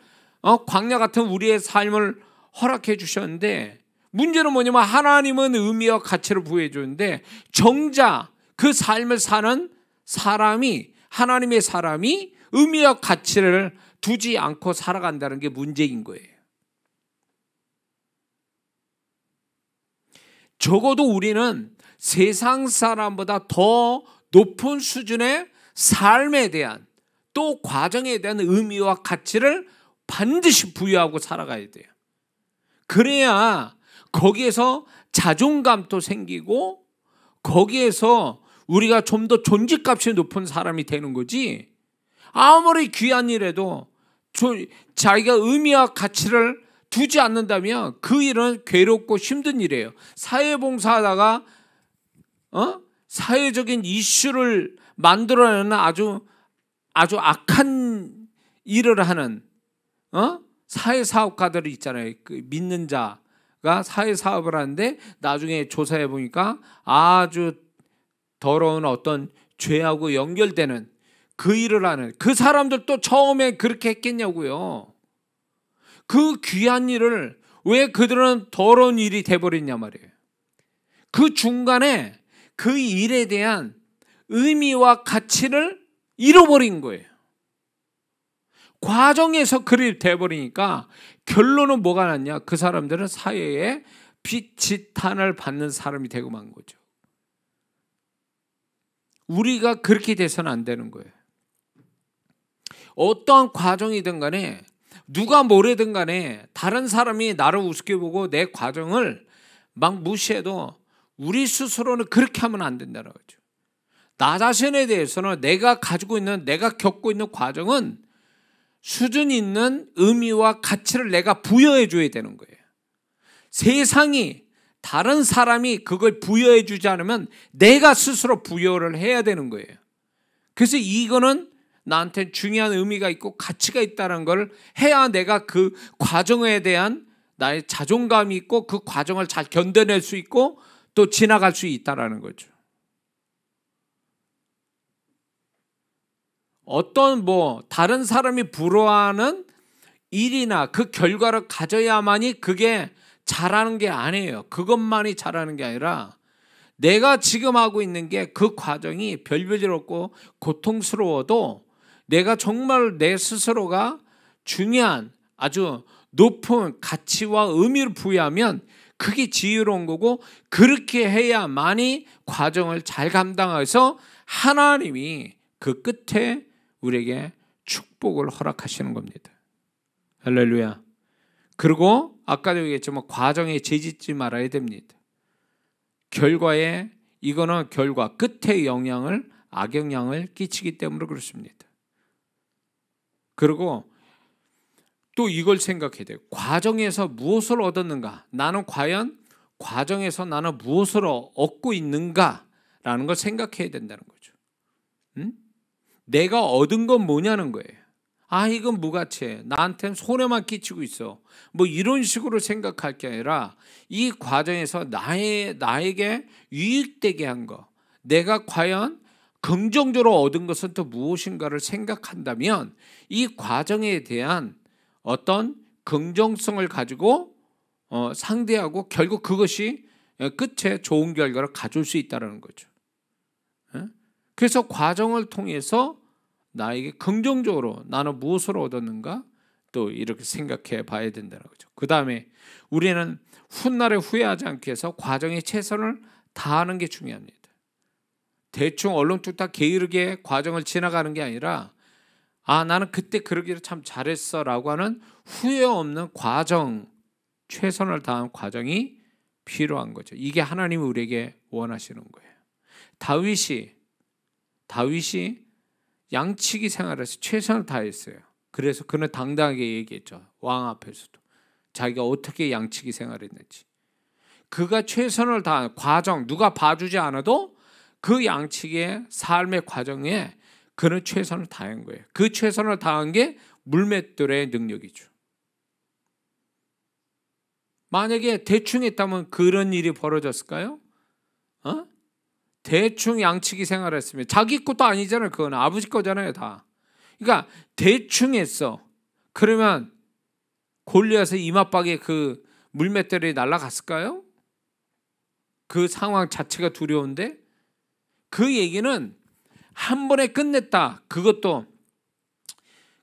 광야 같은 우리의 삶을 허락해 주셨는데, 문제는 뭐냐면 하나님은 의미와 가치를 부여해 주는데 정작 그 삶을 사는 사람이, 하나님의 사람이 의미와 가치를 두지 않고 살아간다는 게 문제인 거예요. 적어도 우리는 세상 사람보다 더 높은 수준의 삶에 대한, 또 과정에 대한 의미와 가치를 반드시 부여하고 살아가야 돼요. 그래야 거기에서 자존감도 생기고 거기에서 우리가 좀 더 존재값이 높은 사람이 되는 거지, 아무리 귀한 일에도 자기가 의미와 가치를 두지 않는다면 그 일은 괴롭고 힘든 일이에요. 사회봉사하다가 사회적인 이슈를 만들어내는 아주 악한 일을 하는 사회사업가들이 있잖아요. 그 믿는 자가 사회사업을 하는데 나중에 조사해 보니까 아주 더러운 어떤 죄하고 연결되는 그 일을 하는 그 사람들도 처음에 그렇게 했겠냐고요. 그 귀한 일을 왜 그들은 더러운 일이 돼버렸냐 말이에요. 그 중간에 그 일에 대한 의미와 가치를 잃어버린 거예요. 과정에서 그리 돼버리니까 결론은 뭐가 났냐? 그 사람들은 사회에 비지탄을 받는 사람이 되고 만 거죠. 우리가 그렇게 돼서는 안 되는 거예요. 어떠한 과정이든 간에 누가 뭐래든 간에 다른 사람이 나를 우습게 보고 내 과정을 막 무시해도 우리 스스로는 그렇게 하면 안 된다는 거죠. 나 자신에 대해서는 내가 가지고 있는, 내가 겪고 있는 과정은 수준 있는 의미와 가치를 내가 부여해 줘야 되는 거예요. 세상이, 다른 사람이 그걸 부여해 주지 않으면 내가 스스로 부여를 해야 되는 거예요. 그래서 이거는 나한테 중요한 의미가 있고 가치가 있다는 걸 해야 내가 그 과정에 대한 나의 자존감이 있고 그 과정을 잘 견뎌낼 수 있고 또 지나갈 수 있다는 거죠. 어떤 다른 사람이 부러워하는 일이나 그 결과를 가져야만이 그게 잘하는 게 아니에요. 그것만이 잘하는 게 아니라 내가 지금 하고 있는 게 그 과정이 별별없고 고통스러워도 내가 정말 내 스스로가 중요한 아주 높은 가치와 의미를 부여하면 그게 지혜로운 거고, 그렇게 해야만이 과정을 잘 감당해서 하나님이 그 끝에 우리에게 축복을 허락하시는 겁니다. 할렐루야. 그리고 아까도 얘기했지만 과정에 죄짓지 말아야 됩니다. 결과에, 이거는 결과 끝에 악영향을 끼치기 때문에 그렇습니다. 그리고 또 이걸 생각해야 돼요. 과정에서 무엇을 얻었는가? 나는 과연 과정에서 나는 무엇을 얻고 있는가라는 걸 생각해야 된다는 거죠. 내가 얻은 건 뭐냐는 거예요. 아, 이건 무가치해. 나한테는 손해만 끼치고 있어. 이런 식으로 생각할 게 아니라 이 과정에서 나에게 유익되게 한 거, 내가 과연 긍정적으로 얻은 것은 또 무엇인가를 생각한다면 이 과정에 대한 어떤 긍정성을 가지고 상대하고 결국 그것이 끝에 좋은 결과를 가져올 수 있다는 거죠. 그래서 과정을 통해서 나에게 긍정적으로 나는 무엇을 얻었는가 또 이렇게 생각해 봐야 된다는 거죠. 그 다음에 우리는 훗날에 후회하지 않기 위해서 과정에 최선을 다하는 게 중요합니다. 대충 얼렁뚱땅 게으르게 과정을 지나가는 게 아니라 나는 그때 그러기를 참 잘했어 라고 하는 후회 없는 과정, 최선을 다한 과정이 필요한 거죠. 이게 하나님이 우리에게 원하시는 거예요. 다윗이 다윗이 양치기 생활에서 최선을 다했어요. 그래서 그는 당당하게 얘기했죠. 왕 앞에서도 자기가 어떻게 양치기 생활했는지. 그가 최선을 다한 과정, 누가 봐주지 않아도 그 양치기의 삶의 과정에 그는 최선을 다한 거예요. 그 최선을 다한 게 물맷돌의 능력이죠. 만약에 대충 했다면 그런 일이 벌어졌을까요? 대충 양치기 생활했으면 자기 것도 아니잖아요. 그건 아버지 거잖아요, 다. 그러니까 대충 했어. 그러면 골리앗의 이마박에 그 물맷돌이 날아갔을까요? 그 상황 자체가 두려운데 그 얘기는 한 번에 끝냈다. 그것도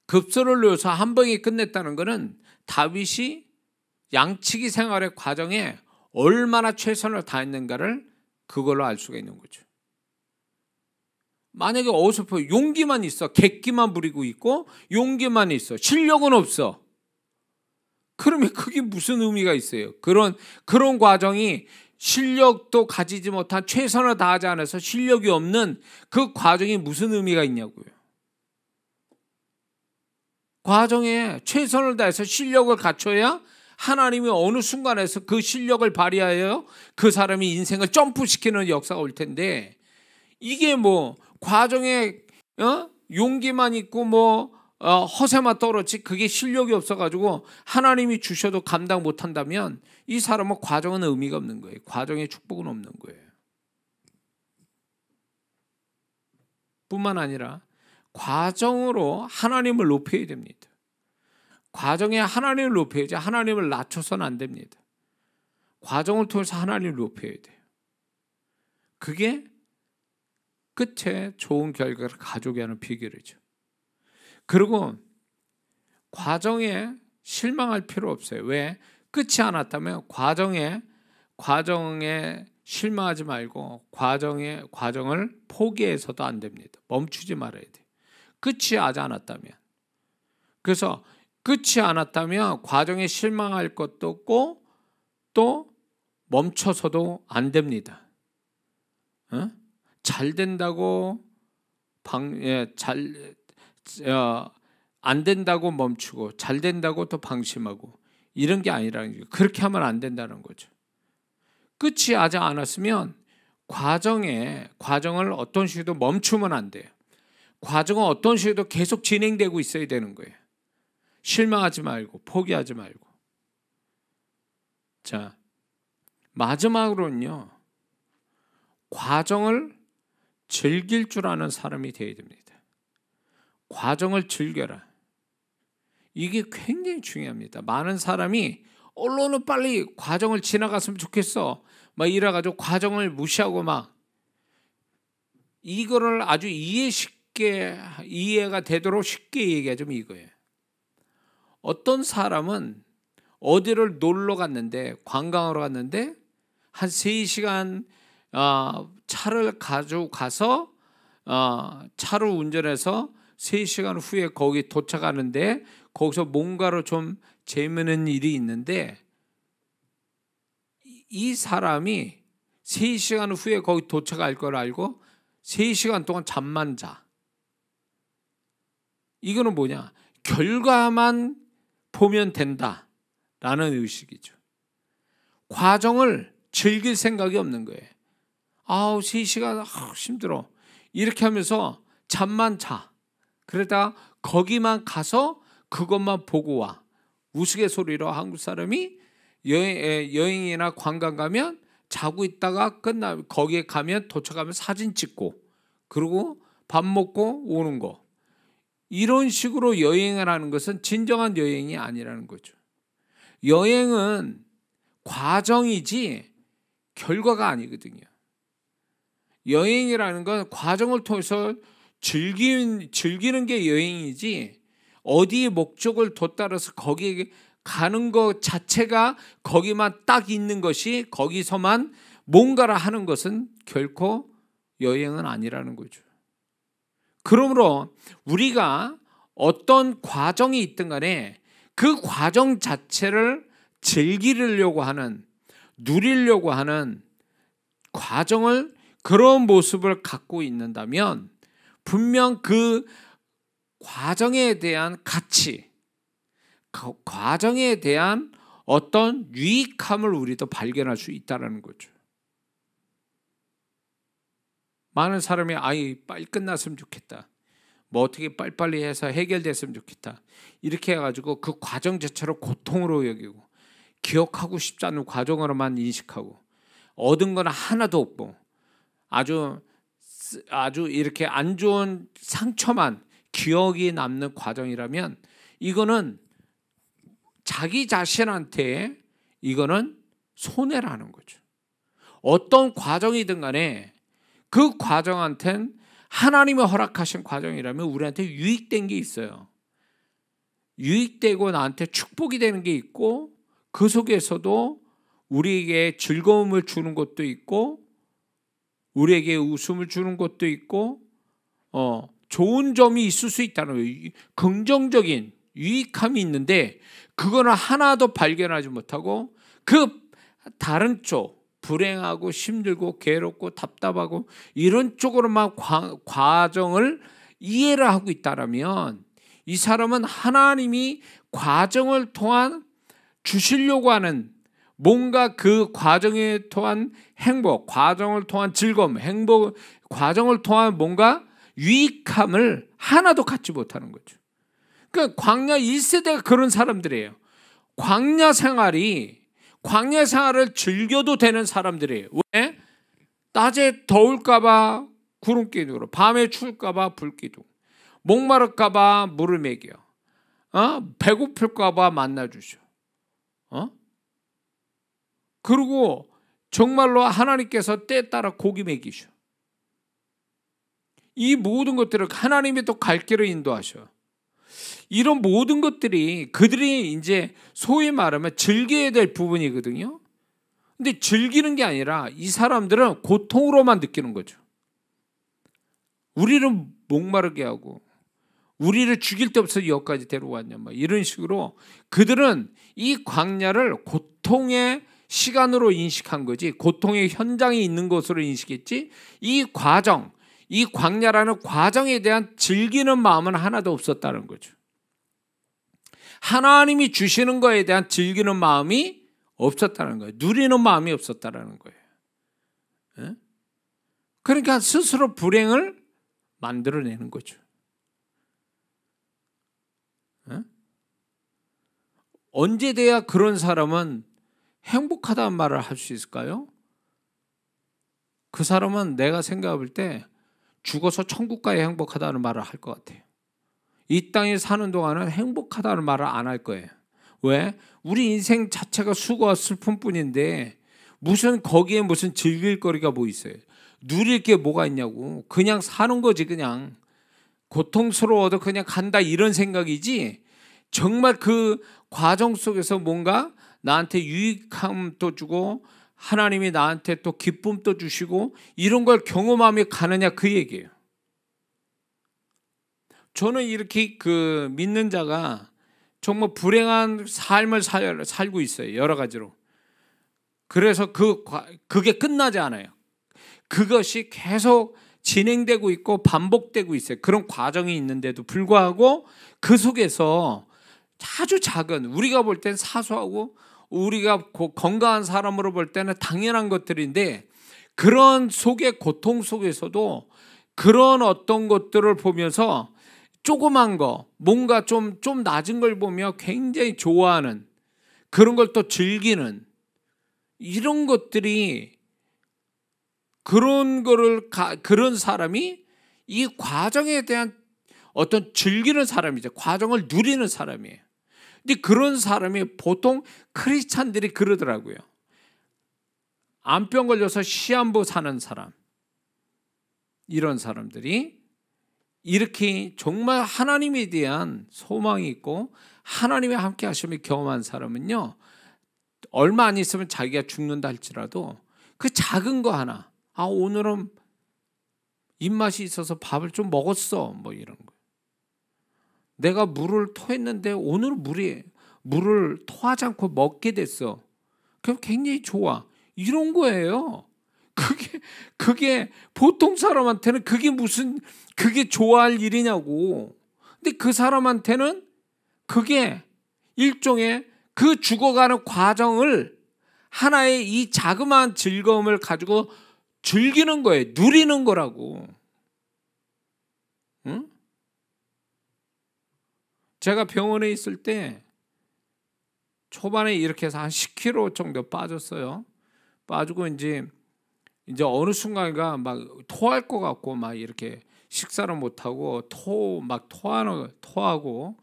급소를 넣어서 한 번에 끝냈다는 것은 다윗이 양치기 생활의 과정에 얼마나 최선을 다했는가를 그걸로 알 수가 있는 거죠. 만약에 어설퍼 용기만 있어, 객기만 부리고 있고 용기만 있어, 실력은 없어. 그러면 그게 무슨 의미가 있어요? 그런 과정이 실력도 가지지 못한 최선을 다하지 않아서 실력이 없는 그 과정이 무슨 의미가 있냐고요. 과정에 최선을 다해서 실력을 갖춰야 하나님이 어느 순간에서 그 실력을 발휘하여 그 사람이 인생을 점프시키는 역사가 올 텐데 이게 뭐 과정에 용기만 있고 뭐 허세만 떨었지 그게 실력이 없어가지고 하나님이 주셔도 감당 못한다면 이 사람은 과정은 의미가 없는 거예요. 과정에 축복은 없는 거예요. 뿐만 아니라 과정으로 하나님을 높여야 됩니다. 과정에 하나님을 높여야지 하나님을 낮춰서는 안 됩니다. 과정을 통해서 하나님을 높여야 돼요. 그게 끝에 좋은 결과를 가져오게 하는 비결이죠. 그리고 과정에 실망할 필요 없어요. 왜? 끝이 안 왔다면 과정에 실망하지 말고 과정을 포기해서도 안 됩니다. 멈추지 말아야 돼요. 끝이 아직 안 왔다면. 그래서 끝이 안 왔다면 과정에 실망할 것도 없고 또 멈춰서도 안 됩니다. 잘 된다고 안 된다고 멈추고 잘 된다고 또 방심하고 이런 게 아니라는 거죠. 그렇게 하면 안 된다는 거죠. 끝이 아직 안 왔으면 과정을 어떤 식으로 멈추면 안 돼요. 과정은 어떤 식으로 계속 진행되고 있어야 되는 거예요. 실망하지 말고 포기하지 말고. 자, 마지막으로는요. 과정을 즐길 줄 아는 사람이 되어야 됩니다. 과정을 즐겨라. 이게 굉장히 중요합니다. 많은 사람이 언론은 빨리 과정을 지나갔으면 좋겠어. 막 이래가지고 과정을 무시하고 막 이거를 아주 이해가 되도록 쉽게 얘기하자면 이거예요. 어떤 사람은 어디를 놀러 갔는데 관광하러 갔는데 한 3시간 차를 가지고 가서 차를 운전해서 3시간 후에 거기 도착하는데 거기서 뭔가로 좀 재미있는 일이 있는데 이 사람이 3시간 후에 거기 도착할 걸 알고 3시간 동안 잠만 자. 이거는 뭐냐? 결과만 보면 된다라는 의식이죠. 과정을 즐길 생각이 없는 거예요. 3시간 힘들어. 이렇게 하면서 잠만 자. 그러다 거기만 가서 그것만 보고 와. 우스갯소리로 한국 사람이 여행이나 관광 가면 자고 있다가 거기에 가면 도착하면 사진 찍고 그리고 밥 먹고 오는 거. 이런 식으로 여행을 하는 것은 진정한 여행이 아니라는 거죠. 여행은 과정이지 결과가 아니거든요. 여행이라는 건 과정을 통해서 즐기는 게 여행이지 어디에 목적을 뒀다라서 거기에 가는 것 자체가 거기만 딱 있는 것이 거기서만 뭔가를 하는 것은 결코 여행은 아니라는 거죠. 그러므로 우리가 어떤 과정이 있든 간에 그 과정 자체를 즐기려고 하는 누리려고 하는 과정을 그런 모습을 갖고 있는다면 분명 그 과정에 대한 가치, 그 과정에 대한 어떤 유익함을 우리도 발견할 수 있다는 거죠. 많은 사람이 빨리 끝났으면 좋겠다. 뭐 어떻게 빨리빨리 해서 해결됐으면 좋겠다. 이렇게 해가지고 그 과정 자체를 고통으로 여기고 기억하고 싶지 않은 과정으로만 인식하고 얻은 건 하나도 없고 아주 이렇게 안 좋은 상처만 기억이 남는 과정이라면 이거는 자기 자신한테 이거는 손해라는 거죠. 어떤 과정이든 간에 그 과정한테는 하나님이 허락하신 과정이라면 우리한테 유익된 게 있어요. 유익되고 나한테 축복이 되는 게 있고 그 속에서도 우리에게 즐거움을 주는 것도 있고 우리에게 웃음을 주는 것도 있고 좋은 점이 있을 수 있다는 거예요. 긍정적인 유익함이 있는데 그거는 하나도 발견하지 못하고 그 다른 쪽 불행하고 힘들고 괴롭고 답답하고 이런 쪽으로만 과정을 이해를 하고 있다면 이 사람은 하나님이 과정을 통한 주시려고 하는 뭔가 그 과정에 통한 행복, 과정을 통한 즐거움, 과정을 통한 뭔가 유익함을 하나도 갖지 못하는 거죠. 그러니까 광야 1세대가 그런 사람들이에요. 광야 생활을 즐겨도 되는 사람들이에요. 왜? 낮에 더울까봐 구름기둥으로, 밤에 추울까봐 불기둥, 목마를까봐 물을 먹여, 배고플까봐 만나주셔. 그리고 정말로 하나님께서 때에 따라 고기 먹이셔. 이 모든 것들을 하나님이 또 갈 길을 인도하셔. 이런 모든 것들이 그들이 이제 소위 말하면 즐겨야 될 부분이거든요. 근데 즐기는 게 아니라 이 사람들은 고통으로만 느끼는 거죠. 우리를 목마르게 하고 우리를 죽일 데 없어 여기까지 데려왔냐 이런 식으로 그들은 이 광야를 고통의 시간으로 인식한 거지 고통의 현장에 있는 것으로 인식했지 이 과정, 이 광야라는 과정에 대한 즐기는 마음은 하나도 없었다는 거죠. 하나님이 주시는 거에 대한 즐기는 마음이 없었다는 거예요. 누리는 마음이 없었다는 거예요. 그러니까 스스로 불행을 만들어내는 거죠. 언제 돼야 그런 사람은 행복하다는 말을 할 수 있을까요? 그 사람은 내가 생각할 때 죽어서 천국 가야 행복하다는 말을 할 것 같아요. 이 땅에 사는 동안은 행복하다는 말을 안 할 거예요. 왜? 우리 인생 자체가 수고와 슬픔뿐인데 거기에 무슨 즐길 거리가 뭐 있어요? 누릴 게 뭐가 있냐고. 그냥 사는 거지. 그냥 고통스러워도 그냥 간다 이런 생각이지 정말 그 과정 속에서 뭔가 나한테 유익함도 주고 하나님이 나한테 또 기쁨도 주시고 이런 걸 경험하며 가느냐 그 얘기예요. 저는 이렇게 그 믿는 자가 정말 불행한 삶을 살고 있어요. 여러 가지로. 그래서 그게 끝나지 않아요. 그것이 계속 진행되고 있고 반복되고 있어요. 그런 과정이 있는데도 불구하고 그 속에서 아주 작은 우리가 볼 땐 사소하고 우리가 건강한 사람으로 볼 때는 당연한 것들인데 그런 속의 고통 속에서도 그런 어떤 것들을 보면서 조그만 거 뭔가 좀 낮은 걸 보며 굉장히 좋아하는 그런 걸 또 즐기는 이런 것들이 그런 사람이 이 과정에 대한 어떤 즐기는 사람이죠. 과정을 누리는 사람이에요. 근데 그런 사람이 보통 크리스찬들이 그러더라고요. 암병 걸려서 시한부 사는 사람 이런 사람들이 이렇게 정말 하나님에 대한 소망이 있고 하나님이 함께 하심을 경험한 사람은요 얼마 안 있으면 자기가 죽는다 할지라도 그 작은 거 하나 오늘은 입맛이 있어서 밥을 좀 먹었어 뭐 이런 거 내가 물을 토했는데 오늘은 물을 토하지 않고 먹게 됐어 그럼 굉장히 좋아 이런 거예요. 그게 보통 사람한테는 그게 좋아할 일이냐고. 근데 그 사람한테는 그게 일종의 그 죽어가는 과정을 하나의 이 자그마한 즐거움을 가지고 즐기는 거예요. 누리는 거라고. 응? 제가 병원에 있을 때 초반에 이렇게 해서 한 10kg 정도 빠졌어요. 빠지고 이제 어느 순간가 막 토할 것 같고 막 이렇게 식사를 못 하고 토하고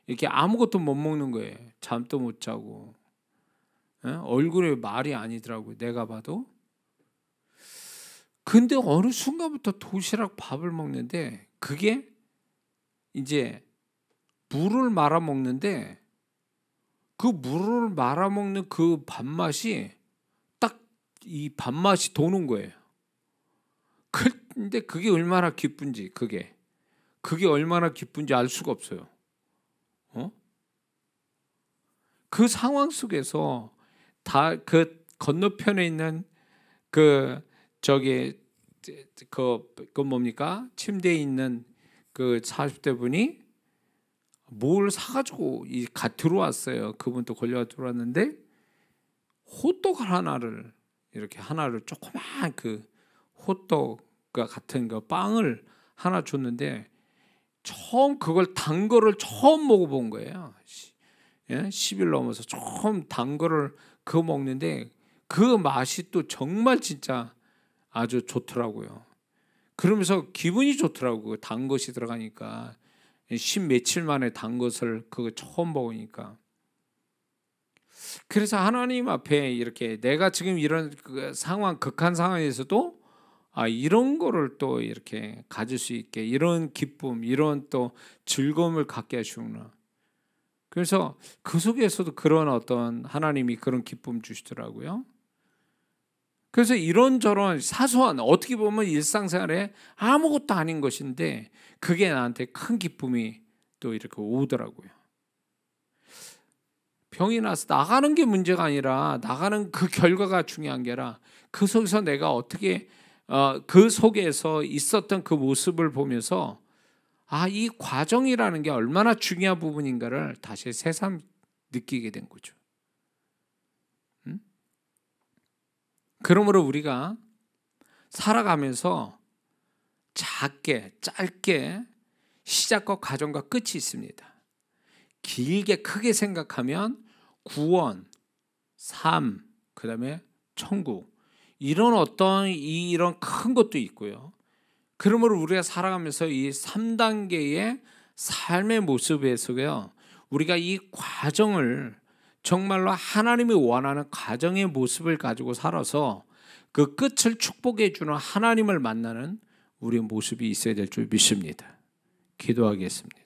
이렇게 아무것도 못 먹는 거예요. 잠도 못 자고. 얼굴에 말이 아니더라고요. 내가 봐도. 근데 어느 순간부터 도시락 밥을 먹는데 그게 이제 물을 말아 먹는데 그 물을 말아 먹는 그 밥맛이 딱 이 밥맛이 도는 거예요. 근데 그게 얼마나 기쁜지 그게 얼마나 기쁜지 알 수가 없어요. 그 상황 속에서 다 그 건너편에 있는 그 뭡니까? 침대에 있는 그 40대 분이 뭘 사가지고 들어왔어요. 그분도 걸려 들어왔는데 호떡 하나를 조그만 그 호떡과 같은 그 빵을 하나 줬는데 그걸 단 거를 처음 먹어본 거예요. 10일 넘어서 처음 단 거를 그거 먹는데 그 맛이 또 정말 진짜 아주 좋더라고요. 그러면서 기분이 좋더라고요. 단 것이 들어가니까 10 며칠 만에 단 것을 그거 처음 먹으니까. 그래서 하나님 앞에 이렇게 내가 지금 이런 그 극한 상황에서도 이런 거를 또 이렇게 가질 수 있게 이런 기쁨, 이런 또 즐거움을 갖게 하시구나. 그래서 그 속에서도 그런 어떤 하나님이 그런 기쁨 주시더라고요. 그래서 이런저런 사소한 어떻게 보면 일상생활에 아무것도 아닌 것인데 그게 나한테 큰 기쁨이 또 이렇게 오더라고요. 병이 나서 나가는 게 문제가 아니라 나가는 그 결과가 중요한 게 아니라 그 속에서 내가 어떻게 그 속에서 있었던 그 모습을 보면서 이 과정이라는 게 얼마나 중요한 부분인가를 다시 새삼 느끼게 된 거죠. 그러므로 우리가 살아가면서 작게 짧게 시작과 과정과 끝이 있습니다. 길게 크게 생각하면 구원, 삶, 그다음에 천국 이런 큰 것도 있고요. 그러므로 우리가 살아가면서 이 3단계의 삶의 모습에서요, 우리가 이 과정을 정말로 하나님이 원하는 가정의 모습을 가지고 살아서 그 끝을 축복해 주는 하나님을 만나는 우리의 모습이 있어야 될 줄 믿습니다. 기도하겠습니다.